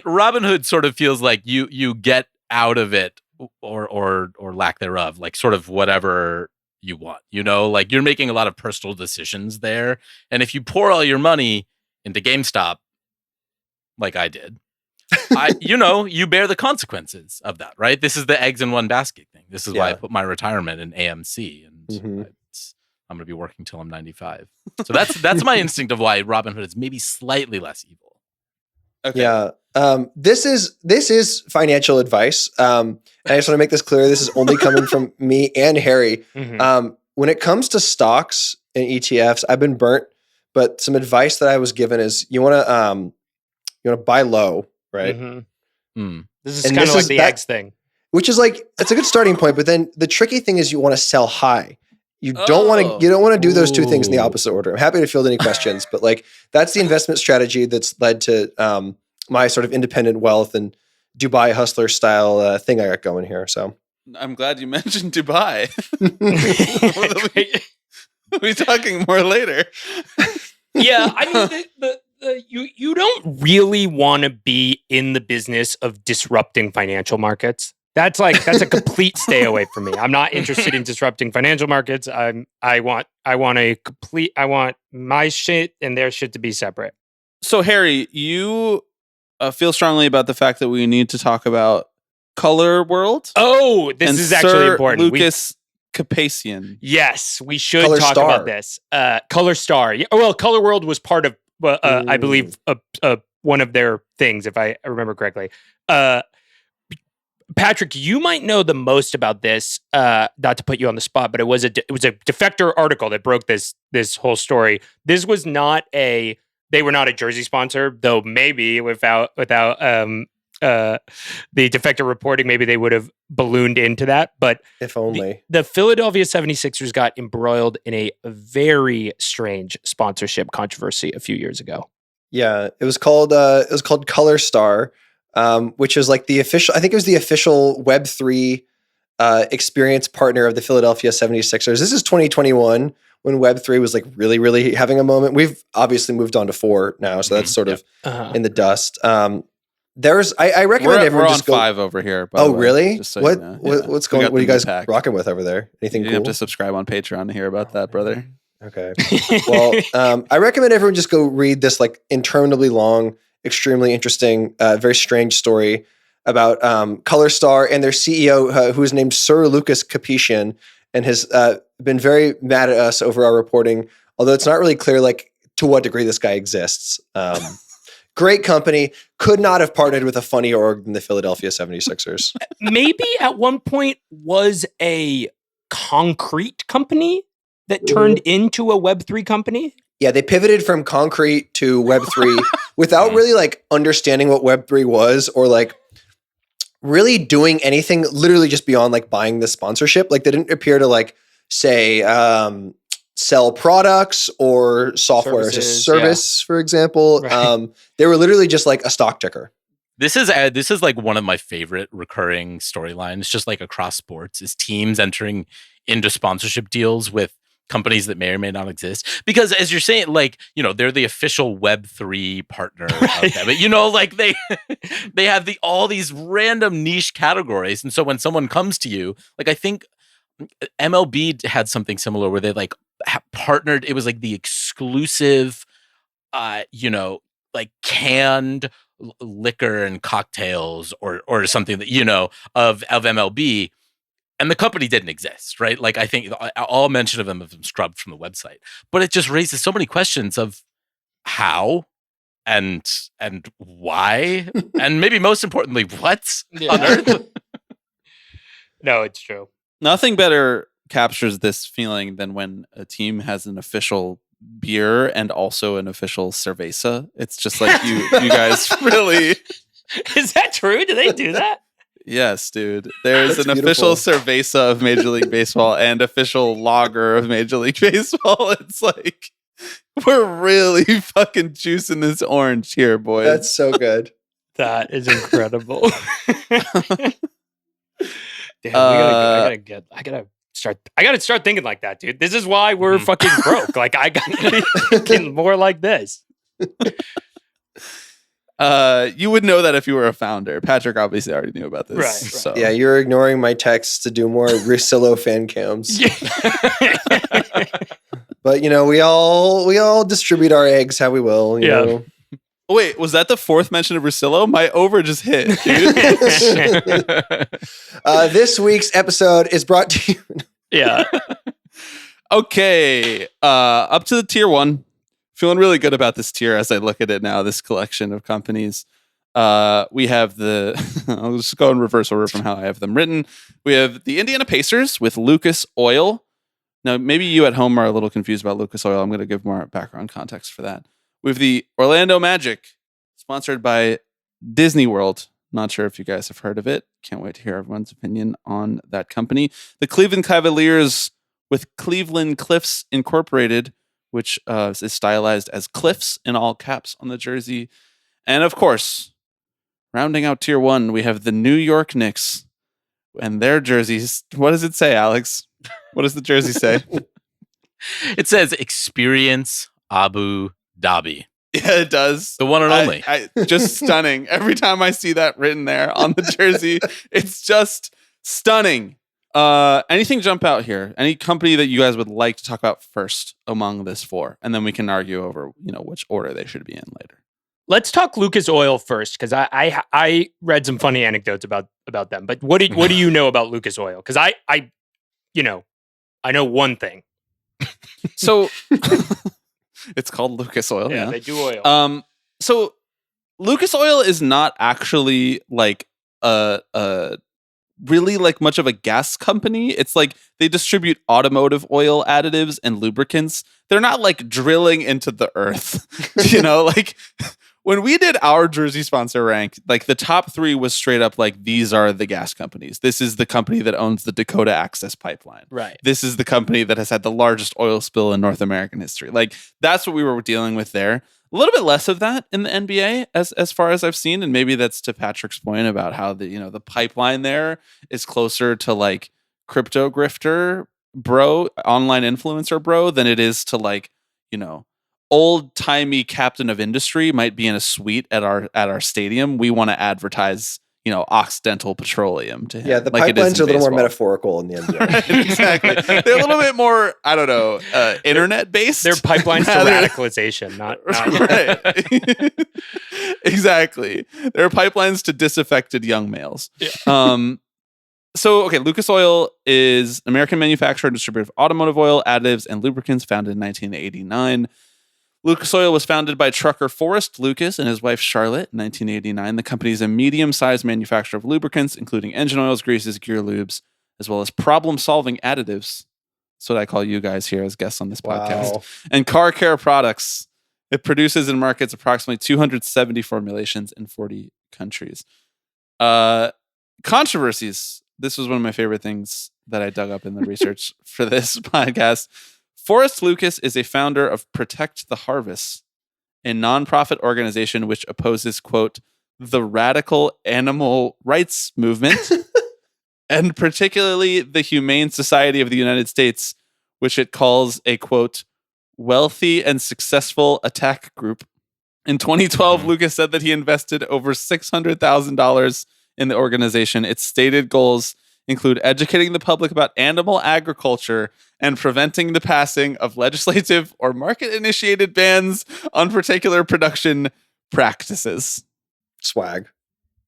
Robinhood sort of feels like you get out of it or lack thereof, like sort of whatever you want. Like you're making a lot of personal decisions there, and if you pour all your money into GameStop, like I did, you bear the consequences of that, right? This is the eggs in one basket thing. This is why I put my retirement in AMC, and I'm going to be working till I'm 95. So that's my instinct of why Robinhood is maybe slightly less evil. Okay. Yeah. This is financial advice. And I just want to make this clear. This is only coming from me and Harry. When it comes to stocks and ETFs, I've been burnt, but some advice that I was given is you want to buy low, right? This is kind of like the eggs thing. Which is like, it's a good starting point, but then the tricky thing is you want to sell high. You don't want to do those two things in the opposite order. I'm happy to field any questions, but like that's the investment strategy that's led to my sort of independent wealth and Dubai hustler style thing I got going here. So I'm glad you mentioned Dubai. We'll be talking more later. Yeah, I mean, you don't really want to be in the business of disrupting financial markets. That's a complete stay away from me. I'm not interested in disrupting financial markets. I want my shit and their shit to be separate. So Harry, you feel strongly about the fact that we need to talk about Color World. Oh, this is actually important. Lucas Capasian. Yes, we should Color talk Star. about this. Color Star. Yeah, well, Color World was part of, I believe, one of their things, if I remember correctly. Patrick, you might know the most about this. Not to put you on the spot, but it was a Defector article that broke this whole story. This was not they were not a jersey sponsor, though maybe without the Defector reporting, maybe they would have ballooned into that. But if only the Philadelphia 76ers got embroiled in a very strange sponsorship controversy a few years ago. Yeah, it was called Color Star, which was like the official. I think it was the official Web3 experience partner of the Philadelphia 76ers. This is 2021 when Web3 was like really, really having a moment. We've obviously moved on to 4 now, so that's sort of in the dust. I recommend everyone we're on just go 5 over here. By Oh, the way, really? just so What? you know. What's going? What are you guys rocking with over there? Anything You cool? have to subscribe on Patreon to hear about that, brother. Okay. Well, I recommend everyone just go read this like interminably long, extremely interesting, very strange story about Color Star and their CEO, who is named Sir Lucas Capasian, and has been very mad at us over our reporting. Although it's not really clear, like to what degree this guy exists. Great company, could not have partnered with a funnier org than the Philadelphia 76ers. Maybe at one point was a concrete company that turned into a Web3 company. Yeah, they pivoted from concrete to Web3 without really like understanding what Web3 was or like really doing anything literally just beyond like buying the sponsorship. Like they didn't appear to like say sell products or software as a service, for example. Right. They were literally just like a stock ticker. This is like one of my favorite recurring storylines, just like across sports, is teams entering into sponsorship deals with companies that may or may not exist. Because as you're saying, like, they're the official Web3 partner of them. But, like they have all these random niche categories. And so when someone comes to you, like I think MLB had something similar where they like partnered. It was like the exclusive, like canned liquor and cocktails or something that, of MLB. And the company didn't exist, right? Like I think all mention of them have been scrubbed from the website. But it just raises so many questions of how and why, and maybe most importantly, what on earth? No, it's true. Nothing better captures this feeling than when a team has an official beer and also an official cerveza. It's just like you guys really. Is that true? Do they do that? Yes, dude. There's That's an beautiful. official cerveza of Major League Baseball and official lager of Major League Baseball. It's like We're really fucking juicing this orange here, boys. That's so good. That is incredible. Damn, I gotta start thinking like that, dude. This is why we're fucking broke. Like, I gotta be thinking more like this. You would know that if you were a founder. Patrick obviously already knew about this. Right. So. Yeah, you're ignoring my texts to do more Russillo fan cams. But we all distribute our eggs how we will. You know. Wait, was that the fourth mention of Russillo? My over just hit, dude. This week's episode is brought to you. Yeah. Okay. Up to the tier 1. Feeling really good about this tier as I look at it now, this collection of companies. We have I'll just go in reverse order from how I have them written. We have the Indiana Pacers with Lucas Oil. Now, maybe you at home are a little confused about Lucas Oil. I'm going to give more background context for that. We have the Orlando Magic, sponsored by Disney World. Not sure if you guys have heard of it. Can't wait to hear everyone's opinion on that company. The Cleveland Cavaliers with Cleveland Cliffs Incorporated, which is stylized as Cliffs in all caps on the jersey. And of course, rounding out tier 1, we have the New York Knicks and their jerseys. What does it say, Alex? What does the jersey say? It says Experience Abu Dhabi. Yeah, it does. The one and only. Just stunning. Every time I see that written there on the jersey, it's just stunning. Anything jump out here? Any company that you guys would like to talk about first among this 4? And then we can argue over, which order they should be in later. Let's talk Lucas Oil first, because I read some funny anecdotes about them. But what do you know about Lucas Oil? Because I know one thing. So it's called Lucas Oil. Yeah, they do oil. So Lucas Oil is not actually like really like much of a gas company. It's like they distribute automotive oil additives and lubricants. They're not like drilling into the earth. Like when we did our jersey sponsor rank, like the top 3 was straight up like, these are the gas companies. This is the company that owns the Dakota Access Pipeline. Right. This is the company that has had the largest oil spill in North American history. Like that's what we were dealing with there. A little bit less of that in the NBA as far as I've seen. And maybe that's to Patrick's point about how the pipeline there is closer to like crypto grifter bro, online influencer bro, than it is to like, old timey captain of industry might be in a suite at our stadium. We want to advertise, Occidental Petroleum to him. Yeah, the like pipelines are a little more metaphorical in the NBA. Right, exactly. They're a little bit more, I don't know, internet based. They're pipelines to radicalization, not right. Exactly. They're pipelines to disaffected young males. Yeah. So, okay, Lucas Oil is an American manufacturer and distributor of automotive oil, additives, and lubricants, founded in 1989. Lucas Oil was founded by trucker Forrest Lucas and his wife Charlotte in 1989. The company is a medium-sized manufacturer of lubricants, including engine oils, greases, gear lubes, as well as problem-solving additives. That's what I call you guys here as guests on this podcast. And car care products. It produces and markets approximately 270 formulations in 40 countries. Controversies. This was one of my favorite things that I dug up in the research for this podcast. Forrest Lucas is a founder of Protect the Harvest, a nonprofit organization which opposes, quote, the radical animal rights movement, and particularly the Humane Society of the United States, which it calls a, quote, wealthy and successful attack group. In 2012, Lucas said that he invested over $600,000 in the organization. Its stated goals include educating the public about animal agriculture and preventing the passing of legislative or market-initiated bans on particular production practices. Swag.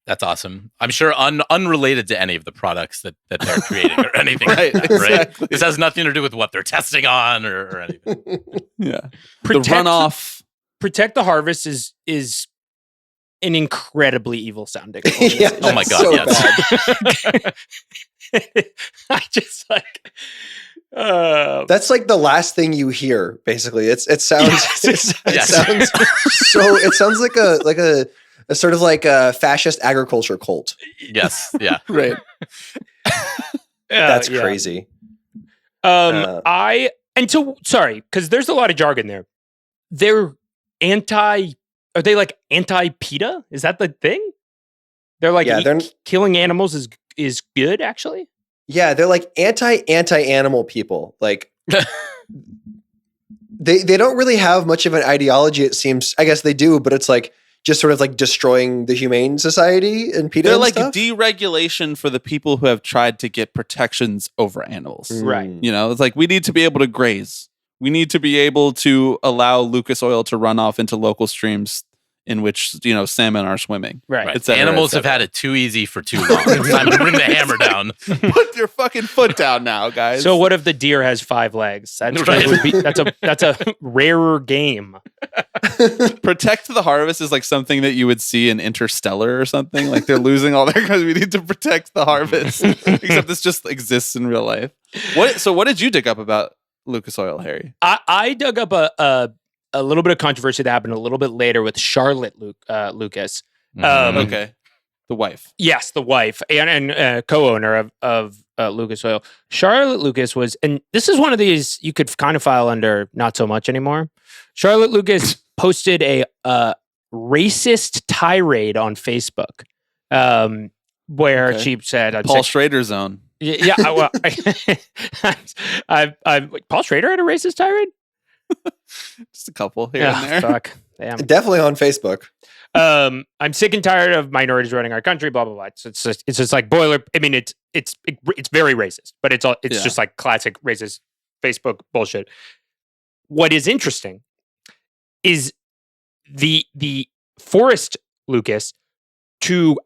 That's awesome. I'm sure unrelated to any of the products that they're creating or anything. Right, like that, right? exactly. This has nothing to do with what they're testing on or anything. Yeah. The runoff. Protect the Harvest is an incredibly evil sounding. Yeah, Oh my God, so yes. I just like that's like the last thing you hear. Basically, it sounds it sounds like a sort of like a fascist agriculture cult. Yes, yeah. Right. That's crazy. Sorry, because there's a lot of jargon there. they're are they like anti-PETA? Is that the thing? They're like killing animals is good, actually? Yeah, they're like anti-animal people. Like they don't really have much of an ideology, it seems. I guess they do, but it's like just sort of like destroying the humane society and PETA. They're and like stuff. deregulation for the people who have tried to get protections over animals. Right. You know, it's like we need to be able to graze. We need to be able to allow Lucas oil to run off into local streams in which, you know, salmon are swimming. Right. Et cetera, Animals et have cetera. had it too easy for too long. It's time to bring the hammer down. Put your fucking foot down now, guys. So what if the deer has 5 legs? That's a rarer game. Protect the harvest is like something that you would see in Interstellar or something. Like they're losing all their because we need to protect the harvest. Except this just exists in real life. What did you dig up about Lucas Oil, Harry? I dug up a little bit of controversy that happened a little bit later with Charlotte Lucas. Okay. The wife. Yes, the wife and co-owner of Lucas Oil. Charlotte Lucas was, and this is one of these you could kind of file under not so much anymore. Charlotte Lucas posted a racist tirade on Facebook where she said, Paul Schrader zone. Yeah, well, Paul Schrader had a racist tirade? Just a couple here and there. Fuck. Damn. Definitely on Facebook. I'm sick and tired of minorities running our country. Blah blah blah. It's just like boiler. I mean, it's very racist, but it's just like classic racist Facebook bullshit. What is interesting is the Forest Lucas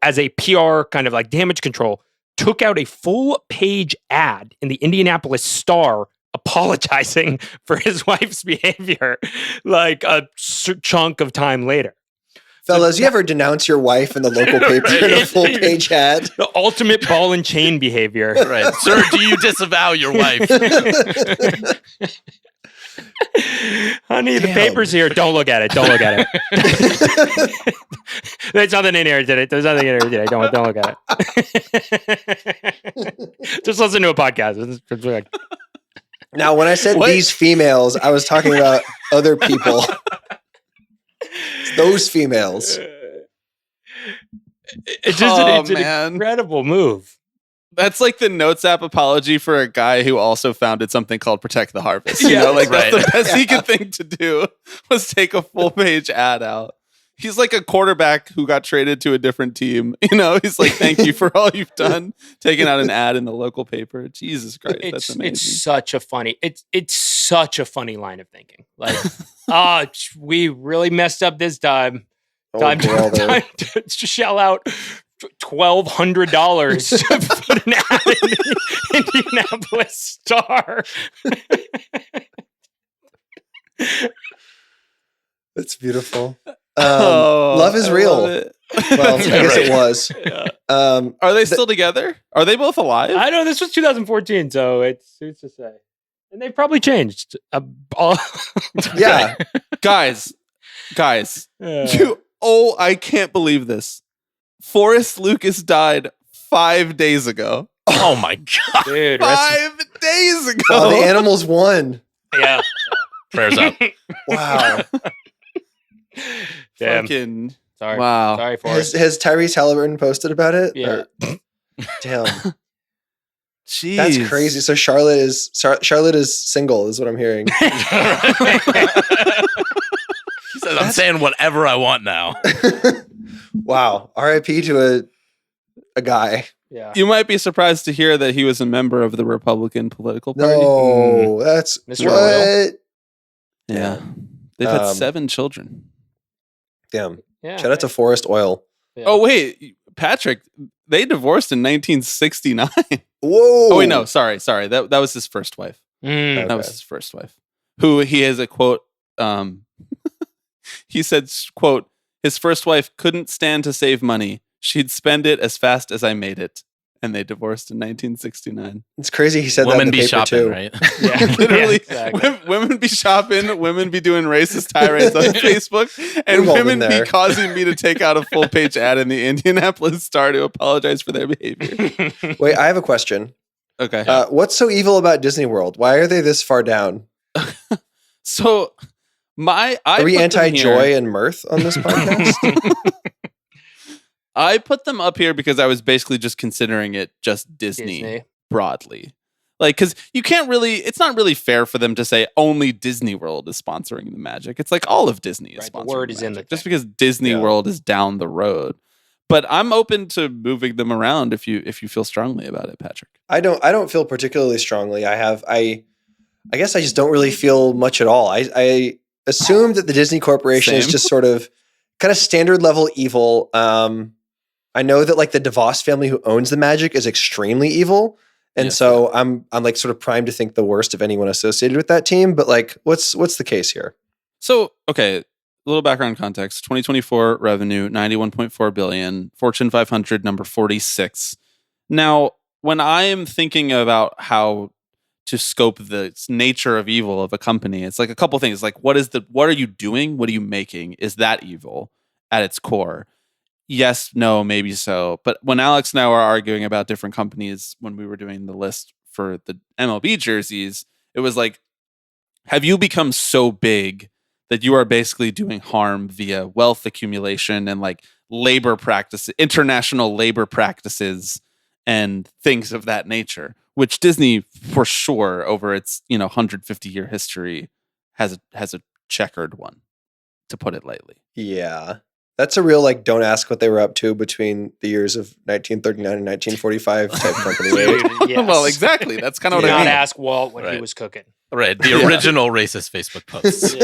as a PR kind of like damage control took out a full page ad in the Indianapolis Star apologizing for his wife's behavior like a chunk of time later. Fellas, you ever denounce your wife in the local paper in a full page ad? The ultimate ball and chain behavior. Right. Sir, do you disavow your wife? Honey, the paper's here. Don't look at it. Don't look at it. There's nothing in here, did it? There's nothing in here, did it? Don't look at it. Just listen to a podcast. It's like, now, when I said these females, I was talking about other people. It's those females. It's just an incredible move. That's like the Notes app apology for a guy who also founded something called Protect the Harvest. You know, like that's the best he could think to do was take a full page ad out. He's like a quarterback who got traded to a different team. You know, he's like, thank you for all you've done, taking out an ad in the local paper. Jesus Christ, that's amazing. It's such a funny line of thinking. Like, we really messed up this time. Time to shell out $1,200 to put an ad in the Indianapolis Star. That's beautiful. Love is real. Well, I guess it was. Yeah. Are they still together? Are they both alive? I know this was 2014, so it's to say, and they've probably changed. Yeah, guys. I can't believe this. Forrest Lucas died 5 days ago. Oh my god, dude! 5 days ago. Oh, the animals won. Yeah. Prayers up. Wow. Damn. Fucking, sorry. Wow. Sorry for it. Has Tyrese Halliburton posted about it? Yeah. Damn. Jeez. That's crazy. So Charlotte is single, is what I'm hearing. He says, I'm saying whatever I want now. Wow. R.I.P. to a guy. Yeah. You might be surprised to hear that he was a member of the Republican political party. No, that's Mr. what? Yeah. They've had 7 children. Damn. Yeah. Shout out to Forest Oil. Yeah. Oh, wait. Patrick, they divorced in 1969. Whoa. Oh, wait, no. Sorry. That was his first wife. Mm. That was his first wife. Who he has a quote. He said, quote, his first wife couldn't stand to save money. She'd spend it as fast as I made it. And they divorced in 1969. It's crazy he said Women that in the be paper shopping, too. right? Yeah. Literally, Exactly. women be shopping, women be doing racist tirades on Facebook, and We've all women been be there. causing me to take out a full page ad in the Indianapolis Star to apologize for their behavior. Wait, I have a question. Okay. What's so evil about Disney World? Why are they this far down? So Are we anti-joy and mirth on this podcast? I put them up here because I was basically just considering it just Disney. Broadly. Like, because you can't really, it's not really fair for them to say only Disney World is sponsoring the Magic. It's like all of Disney is sponsoring the word is Magic, in the just because Disney World is down the road. But I'm open to moving them around if you feel strongly about it, Patrick. I don't feel particularly strongly. I guess I just don't really feel much at all. I assume that the Disney Corporation is just sort of kind of standard level evil. I know that like the DeVos family who owns the Magic is extremely evil. And so I'm like sort of primed to think the worst of anyone associated with that team. But like, what's the case here? So, okay, a little background context. 2024 revenue, 91.4 billion, Fortune 500, number 46. Now, when I am thinking about how to scope the nature of evil of a company, it's like a couple things. Like, what are you doing? What are you making? Is that evil at its core? Yes, no, maybe so. But when Alex and I were arguing about different companies when we were doing the list for the MLB jerseys, it was like, have you become so big that you are basically doing harm via wealth accumulation and like labor practices, international labor practices and things of that nature, which Disney for sure over its 150-year history has a checkered one, to put it lightly. Yeah. That's a real, like, don't ask what they were up to between the years of 1939 and 1945 type company. Right? Yes. Well, exactly. That's kind of what I mean. Not ask Walt when he was cooking. Right. The original racist Facebook posts.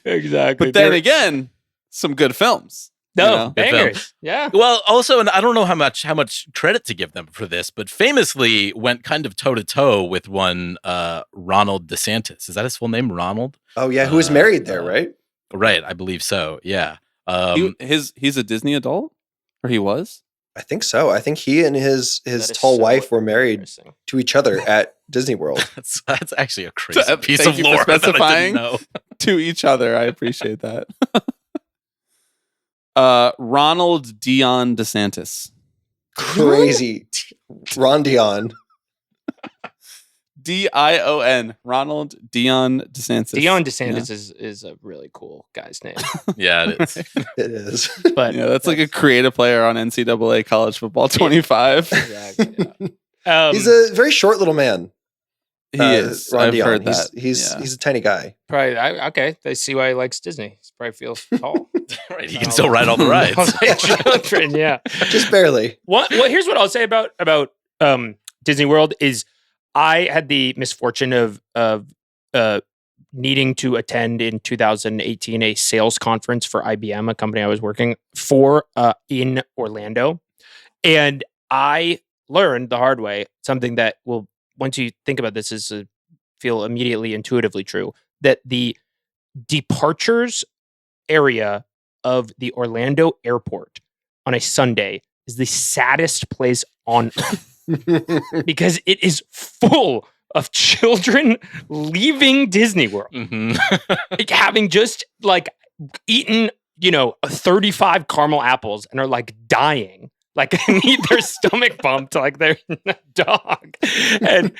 Exactly. But then again, some good films. No, bangers. Yeah. Well, also, and I don't know how much credit to give them for this, but famously went kind of toe to toe with one Ronald DeSantis. Is that his full name, Ronald? Oh yeah, who was married there, right? Right, I believe so. Yeah. He's a Disney adult, or he was. I think so. I think he and his tall wife were married to each other at Disney World. That's actually a crazy piece Thank of you lore for specifying that I didn't know. To each other. I appreciate that. Ronald Dion DeSantis. Crazy. Ron Dion. Dion. Ronald Dion DeSantis. Dion DeSantis is a really cool guy's name. Yeah, it is. It is. But that's like a creative player on NCAA College Football 25. Exactly. Yeah. He's a very short little man. He is. Ron I've Dion. heard that. He's a tiny guy. Probably. Okay. I see why he likes Disney. He probably feels tall. Right. He can still ride all the rides. Children, yeah. Just barely. Well, here's what I'll say about Disney World is I had the misfortune of needing to attend in 2018 a sales conference for IBM, a company I was working for in Orlando. And I learned the hard way something that will, once you think about this, is feel immediately intuitively true, that the departures area of the Orlando airport on a Sunday is the saddest place on earth because it is full of children leaving Disney World, like, having just like eaten, 35 caramel apples and are like dying. Like need their stomach bumped like they're a dog. And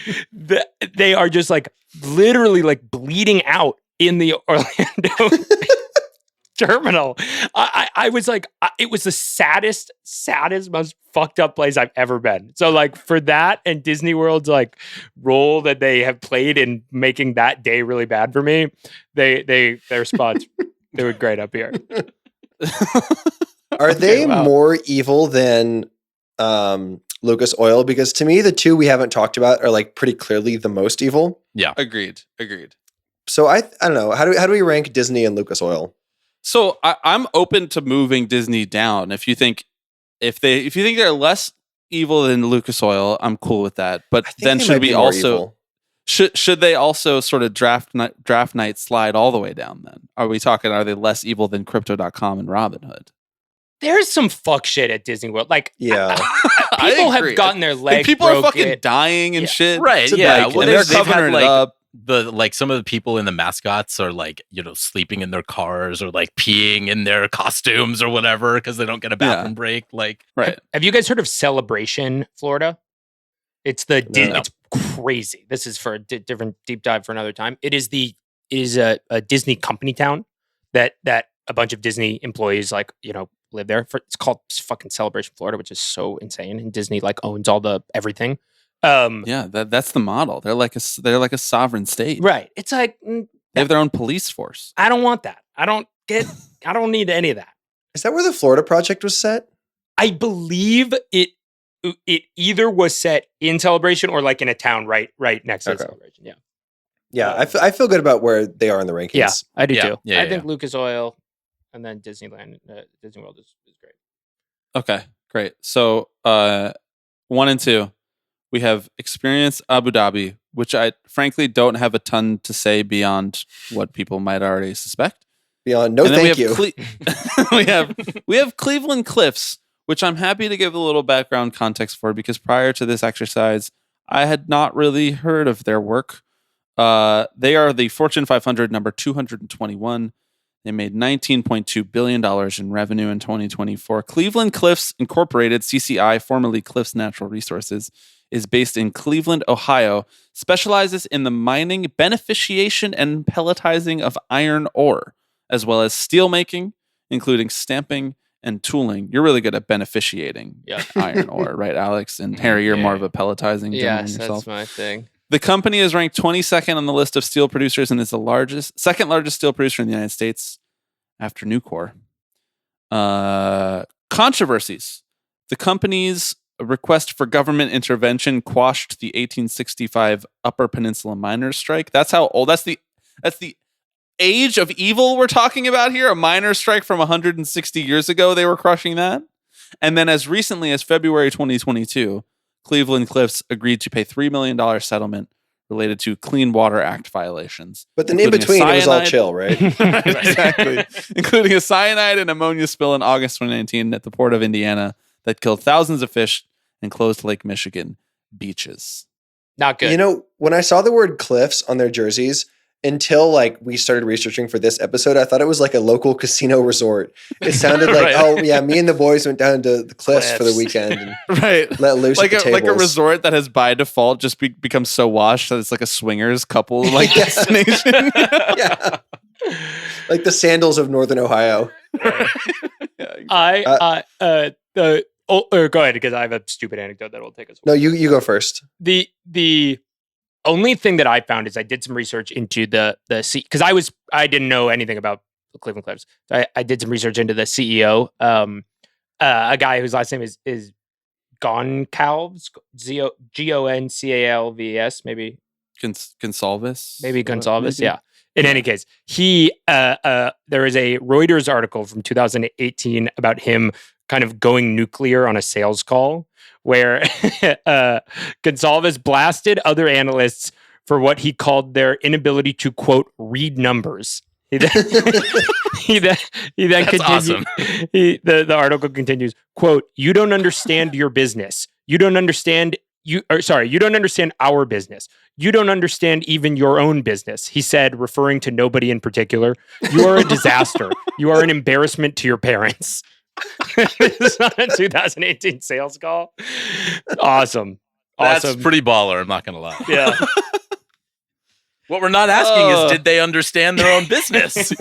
they are just like literally like bleeding out in the Orlando terminal. I was like, it was the saddest, most fucked up place I've ever been. So like for that and Disney World's like role that they have played in making that day really bad for me, their spots, they were great up here. Are they more evil than Lucas Oil? Because to me, the two we haven't talked about are like pretty clearly the most evil. Yeah, agreed. So I don't know. How do we rank Disney and Lucas Oil? So I'm open to moving Disney down. If you think they're less evil than Lucas Oil, I'm cool with that. But then should we also should they also sort of draft night slide all the way down? Then are they less evil than Crypto.com and Robinhood? There's some fuck shit at Disney World. Like, yeah, people have gotten their legs. People broken. are fucking dying and shit. Right? Yeah. Well, they're covering it up. Some of the people in the mascots are like, sleeping in their cars or like peeing in their costumes or whatever because they don't get a bathroom break. Like, right? Have you guys heard of Celebration Florida? It's crazy. This is for a different deep dive for another time. It is a Disney company town that a bunch of Disney employees live there. It's called fucking Celebration Florida, which is so insane. And Disney owns all the everything. That's the model. They're like a sovereign state. Right. It's like they have their own police force. I don't want that. I don't need any of that. Is that where the Florida Project was set? I believe it either was set in Celebration or in a town right next to Celebration. Yeah. Yeah, I feel good about where they are in the rankings. Yeah, I do too. Yeah, I think Lucas Oil and then Disneyland, Disney World is great. Okay, great. So 1 and 2, we have Experience Abu Dhabi, which I frankly don't have a ton to say beyond what people might already suspect. Beyond thank you. we have Cleveland Cliffs, which I'm happy to give a little background context for, because prior to this exercise, I had not really heard of their work. They are the Fortune 500 number 221. They made $19.2 billion in revenue in 2024. Cleveland Cliffs Incorporated, CCI, formerly Cliffs Natural Resources, is based in Cleveland, Ohio, specializes in the mining, beneficiation, and pelletizing of iron ore, as well as steel making, including stamping and tooling. You're really good at beneficiating iron ore, right, Alex? And Harry, you're more of a pelletizing gentleman yourself. That's my thing. The company is ranked 22nd on the list of steel producers and is the second largest steel producer in the United States after Nucor. Controversies. The company's request for government intervention quashed the 1865 Upper Peninsula miners' strike. That's how old. That's the age of evil we're talking about here. A miners' strike from 160 years ago. They were crushing that. And then as recently as February 2022, Cleveland Cliffs agreed to pay $3 million settlement related to Clean Water Act violations. But the in between, it was all chill, right? Exactly. Including a cyanide and ammonia spill in August 2019 at the port of Indiana that killed thousands of fish and closed Lake Michigan beaches. Not good. When I saw the word cliffs on their jerseys, until we started researching for this episode, I thought it was a local casino resort. It sounded like, oh yeah, me and the boys went down to the cliffs for the weekend and let loose at the tables. Like a resort that has by default just become so washed that it's like a swingers couple destination. Yeah, like the sandals of Northern Ohio. Go ahead, because I have a stupid anecdote that will take us. No, you go first. The only thing that I found is I did some research into the because I didn't know anything about the Cleveland Cliffs. I did some research into the CEO, a guy whose last name is Goncalves, Goncalves, maybe Gonsalves, maybe Gonsalves. Yeah. In any case, there is a Reuters article from 2018 about him kind of going nuclear on a sales call, where Gonsalves blasted other analysts for what he called their inability to, quote, read numbers. He then That's continued. awesome. The article continues, quote, "You don't understand your business. You don't understand you don't understand our business. You don't understand even your own business," he said, referring to nobody in particular. "You are a disaster. You are an embarrassment to your parents." This is on a 2018 sales call. Awesome. That's pretty baller, I'm not going to lie. Yeah. What we're not asking is, did they understand their own business?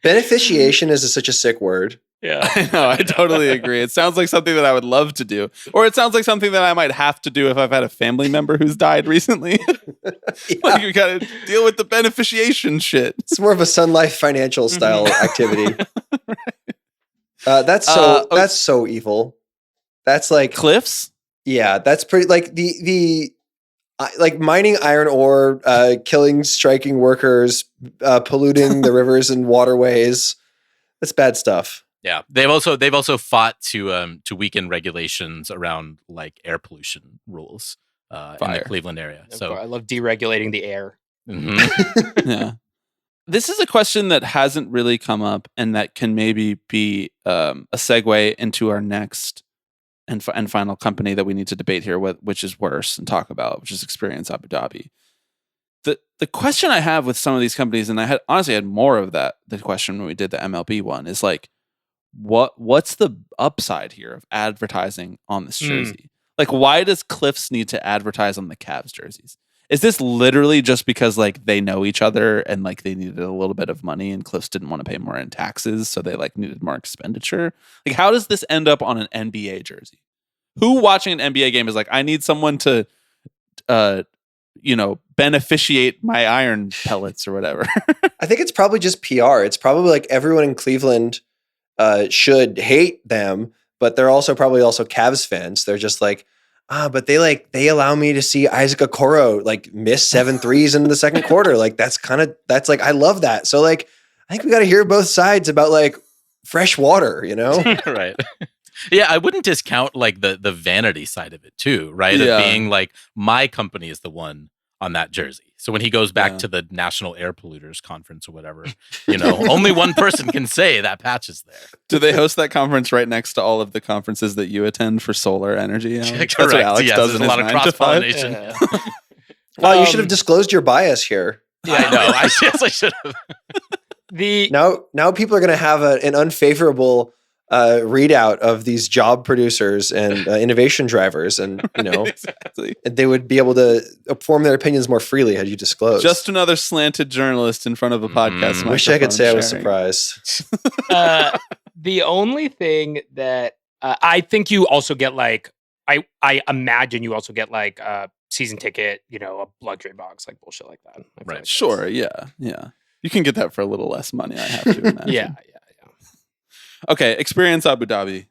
Beneficiation is such a sick word. Yeah. I know, I totally agree. It sounds like something that I would love to do. Or it sounds like something that I might have to do if I've had a family member who's died recently. Like, you gotta deal with the beneficiation shit. It's more of a Sun Life financial style activity. That's so evil. That's like Cliffs? Yeah, that's pretty like like mining iron ore, killing striking workers, polluting the rivers and waterways. That's bad stuff. Yeah, they've also fought to weaken regulations around like air pollution rules in the Cleveland area. So I love deregulating the air. Mm-hmm. Yeah. This is a question that hasn't really come up, and that can maybe be a segue into our next and final company that we need to debate here, which is worse and talk about, which is Experience Abu Dhabi. The question I have with some of these companies, and I honestly had more of the question when we did the MLB one, is like, what's the upside here of advertising on this jersey? Like, why does Cliffs need to advertise on the Cavs jerseys? Is this literally just because like they know each other and like they needed a little bit of money and Cliffs didn't want to pay more in taxes, so they like needed more expenditure? Like, how does this end up on an NBA jersey? Who watching an NBA game is like, I need someone to, beneficiate my iron pellets or whatever? I think it's probably just PR. It's probably like everyone in Cleveland should hate them, but they're also probably also Cavs fans. They're just like, but they allow me to see Isaac Okoro like miss 7 threes in the second quarter. Like that's like, I love that. So like, I think we got to hear both sides about like fresh water, Right. Yeah, I wouldn't discount like the vanity side of it too, right? Yeah. Of being like, my company is the one on that jersey. So when he goes back to the National Air Polluters Conference or whatever, only one person can say that patch is there. Do they host that conference right next to all of the conferences that you attend for solar energy? Correct. That's what Alex does. There's in a lot of his 9 to 5. cross-pollination. Yeah. Wow, you should have disclosed your bias here. I know. I should have. Now people are going to have an unfavorable readout of these job producers and innovation drivers, and Exactly. they would be able to form their opinions more freely had you disclosed. Just another slanted journalist in front of a podcast. Wish I could say I was microphone surprised. The only thing that I think you also get like, I imagine you also get like a season ticket, a luxury box, like bullshit like that. I feel Right. like Sure. Yeah. You can get that for a little less money, I have to imagine. Yeah. Okay. Experience Abu Dhabi.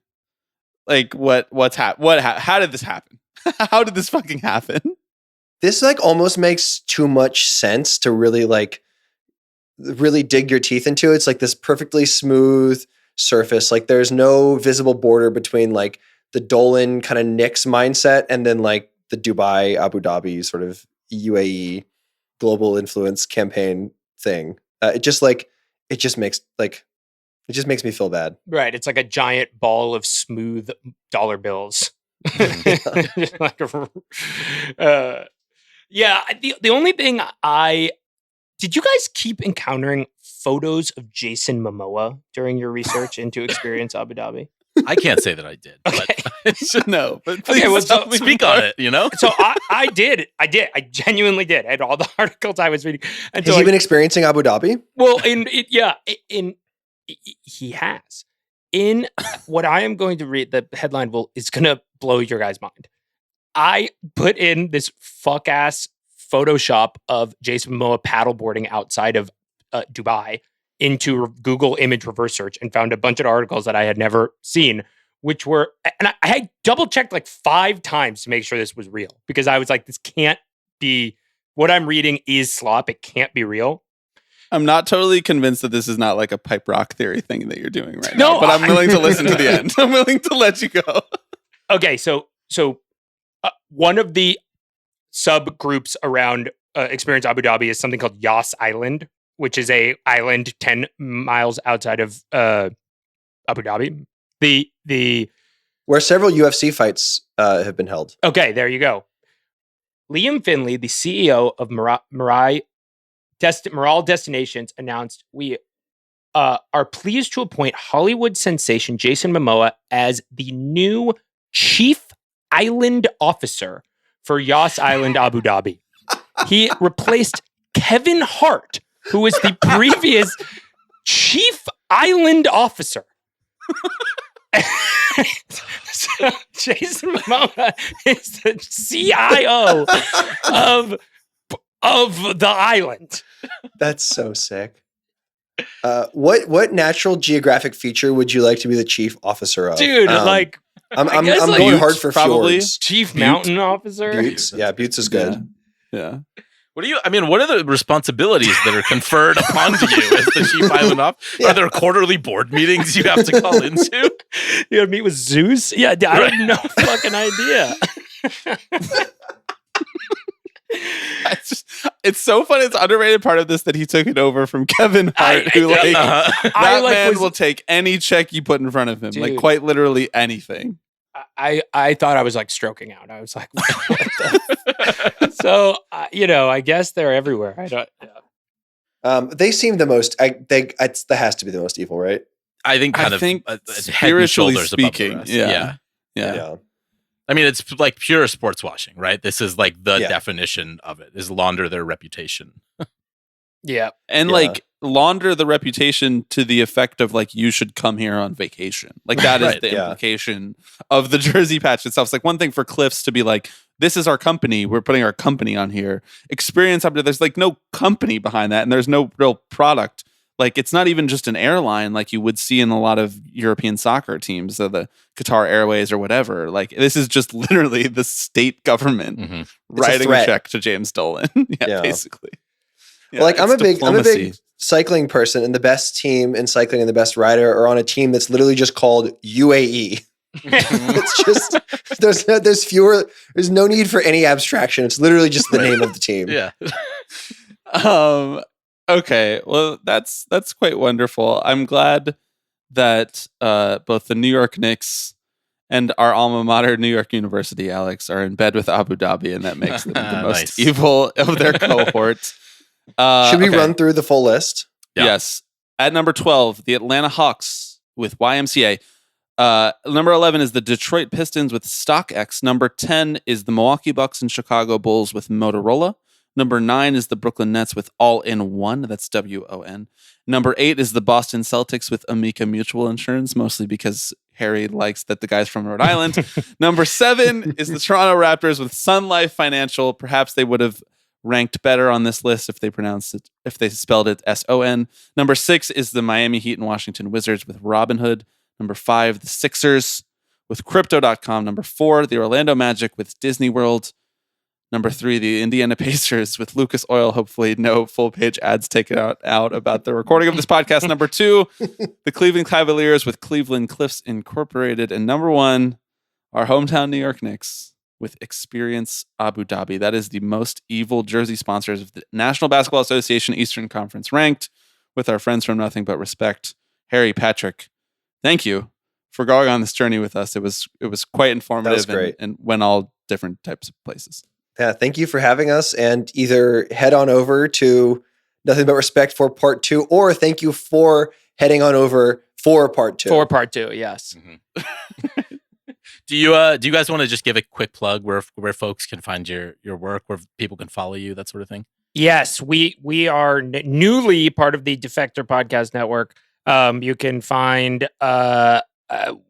Like what's how did this happen? How did this fucking happen? This like almost makes too much sense to really dig your teeth into. It's like this perfectly smooth surface. Like there's no visible border between like the Dolan kind of Knicks mindset and then like the Dubai, Abu Dhabi sort of UAE global influence campaign thing. It just makes me feel bad. Right. It's like a giant ball of smooth dollar bills. The only thing did you guys keep encountering photos of Jason Momoa during your research into Experience Abu Dhabi? I can't say that I did. Okay. But No, but Okay, please well, tell me speak more. on it, So I did. I genuinely did. And all the articles I was reading. And Has so he been experiencing Abu Dhabi? well, he has. In what I am going to read, the headline is going to blow your guys' mind. I put in this fuck ass Photoshop of Jason Momoa paddleboarding outside of Dubai into Google image reverse search and found a bunch of articles that I had never seen, which were, and I had double checked like 5 times to make sure this was real, because I was like, this can't be, what I'm reading is slop. It can't be real. I'm not totally convinced that this is not like a pipe rock theory thing that you're doing right No, now, but I'm willing to listen to the end. I'm willing to let you go. Okay, so one of the subgroups around Experience Abu Dhabi is something called Yas Island, which is a island 10 miles outside of Abu Dhabi. The Where several UFC fights have been held. okay, there you go. Liam Finley, the CEO of Moral Destinations, announced, we are pleased to appoint Hollywood sensation Jason Momoa as the new chief island officer for Yas Island, Abu Dhabi. He replaced Kevin Hart, who was the previous chief island officer. So Jason Momoa is the CIO of the island. That's so sick. What natural geographic feature would you like to be the chief officer of? Dude, I'm I guess, like, going Buttes, hard for probably. fjords. chief mountain officer. Buttes. Yeah, Buttes is good. Yeah. what are the responsibilities that are conferred upon you as the chief island officer? Yeah. Are there quarterly board meetings you have to call into? You gotta meet with Zeus? Yeah, I have no fucking idea. It's so funny. It's underrated part of this that he took it over from Kevin Hart, who Uh-huh. man will take any check you put in front of him, like Dude. quite literally anything. I thought I was like stroking out. I was like, what the so I guess they're everywhere. I don't. They seem the most. That has to be the most evil, right? I think I think head and spiritually shoulders above the speaking, rest. yeah. Yeah. I mean, it's like pure sports washing, right? This is like the Yeah. definition of it, is launder their reputation. Yeah. And Yeah. like launder the reputation to the effect of like you should come here on vacation. Like that is Right. the Yeah. implication of the jersey patch itself. It's like one thing for Cliffs to be like, this is our company. We're putting our company on here. Experience up to there's like no company behind that, and there's no real product. Like it's not even just an airline like you would see in a lot of European soccer teams, so the Qatar Airways or whatever. Like this is just literally the state government Mhm. writing a threat. check to James Dolan. Yeah. Basically. Well, like I'm it's a big diplomacy. cycling person, and the best team in cycling and the best rider are on a team that's literally just called UAE. It's just there's no need for any abstraction. It's literally just the name of the team. Yeah. Okay, well that's quite wonderful. I'm glad that both the New York Knicks and our alma mater, New York University, Alex, are in bed with Abu Dhabi, and that makes them the most Nice. evil of their cohort. Should we Okay. run through the full list? Yeah. Yes. At number 12, the Atlanta Hawks with YMCA. Number 11 is the Detroit Pistons with StockX. Number 10 is the Milwaukee Bucks and Chicago Bulls with Motorola. Number 9 is the Brooklyn Nets with All-in-One. That's WON. Number 8 is the Boston Celtics with Amica Mutual Insurance, mostly because Harry likes that the guy's from Rhode Island. Number 7 is the Toronto Raptors with Sun Life Financial. Perhaps they would have ranked better on this list if they spelled it SON. Number 6 is the Miami Heat and Washington Wizards with Robinhood. Number 5, the Sixers with Crypto.com. Number 4, the Orlando Magic with Disney World. Number 3, the Indiana Pacers with Lucas Oil. Hopefully, no full page ads taken out about the recording of this podcast. Number 2, the Cleveland Cavaliers with Cleveland Cliffs Incorporated. And number 1, our hometown New York Knicks with Experience Abu Dhabi. That is the most evil jersey sponsors of the National Basketball Association Eastern Conference ranked, with our friends from Nothing But Respect. Harry, Patrick, thank you for going on this journey with us. It was quite informative great. and went all different types of places. Yeah, thank you for having us, and either head on over to Nothing But Respect for part 2, or thank you for heading on over for part 2. For part 2, yes. Do you guys want to just give a quick plug where folks can find your work, where people can follow you, that sort of thing? Yes, we are newly part of the Defector Podcast Network. You can find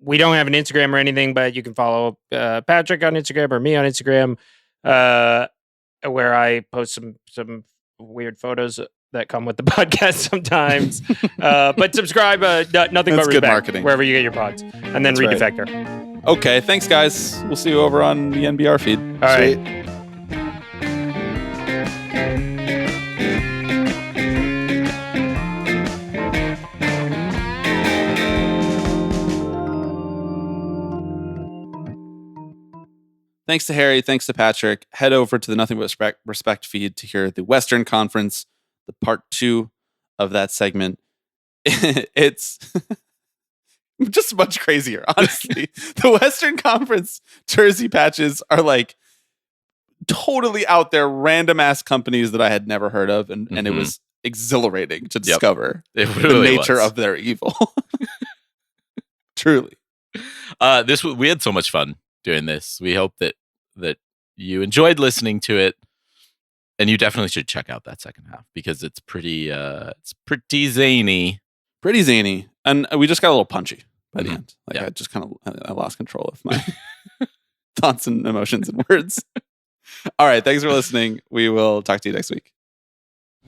we don't have an Instagram or anything, but you can follow Patrick on Instagram or me on Instagram, where I post some weird photos that come with the podcast sometimes. But subscribe, Nothing That's But good Respect, marketing. wherever you get your pods, and then That's read right. Defector. Okay, thanks guys. We'll see you over on the NBR feed. All right. Sweet. Thanks to Harry. Thanks to Patrick. Head over to the Nothing But Respect feed to hear the Western Conference, the part 2 of that segment. It's just much crazier, honestly. The Western Conference jersey patches are like totally out there, random ass companies that I had never heard of, and it Mhm. was exhilarating to discover It the really nature was. of their evil. Truly. We had so much fun doing this. We hope that you enjoyed listening to it, and you definitely should check out that second half because it's pretty zany. Pretty zany. And we just got a little punchy by the Mhm. end. Like Yeah. I just kind of I lost control of my thoughts and emotions and words. All right. Thanks for listening. We will talk to you next week.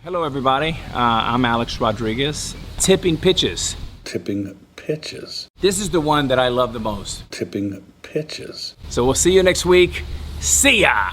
Hello, everybody. I'm Alex Rodriguez. Tipping pitches. Tipping pitches. This is the one that I love the most. Tipping pitches. So we'll see you next week. See ya!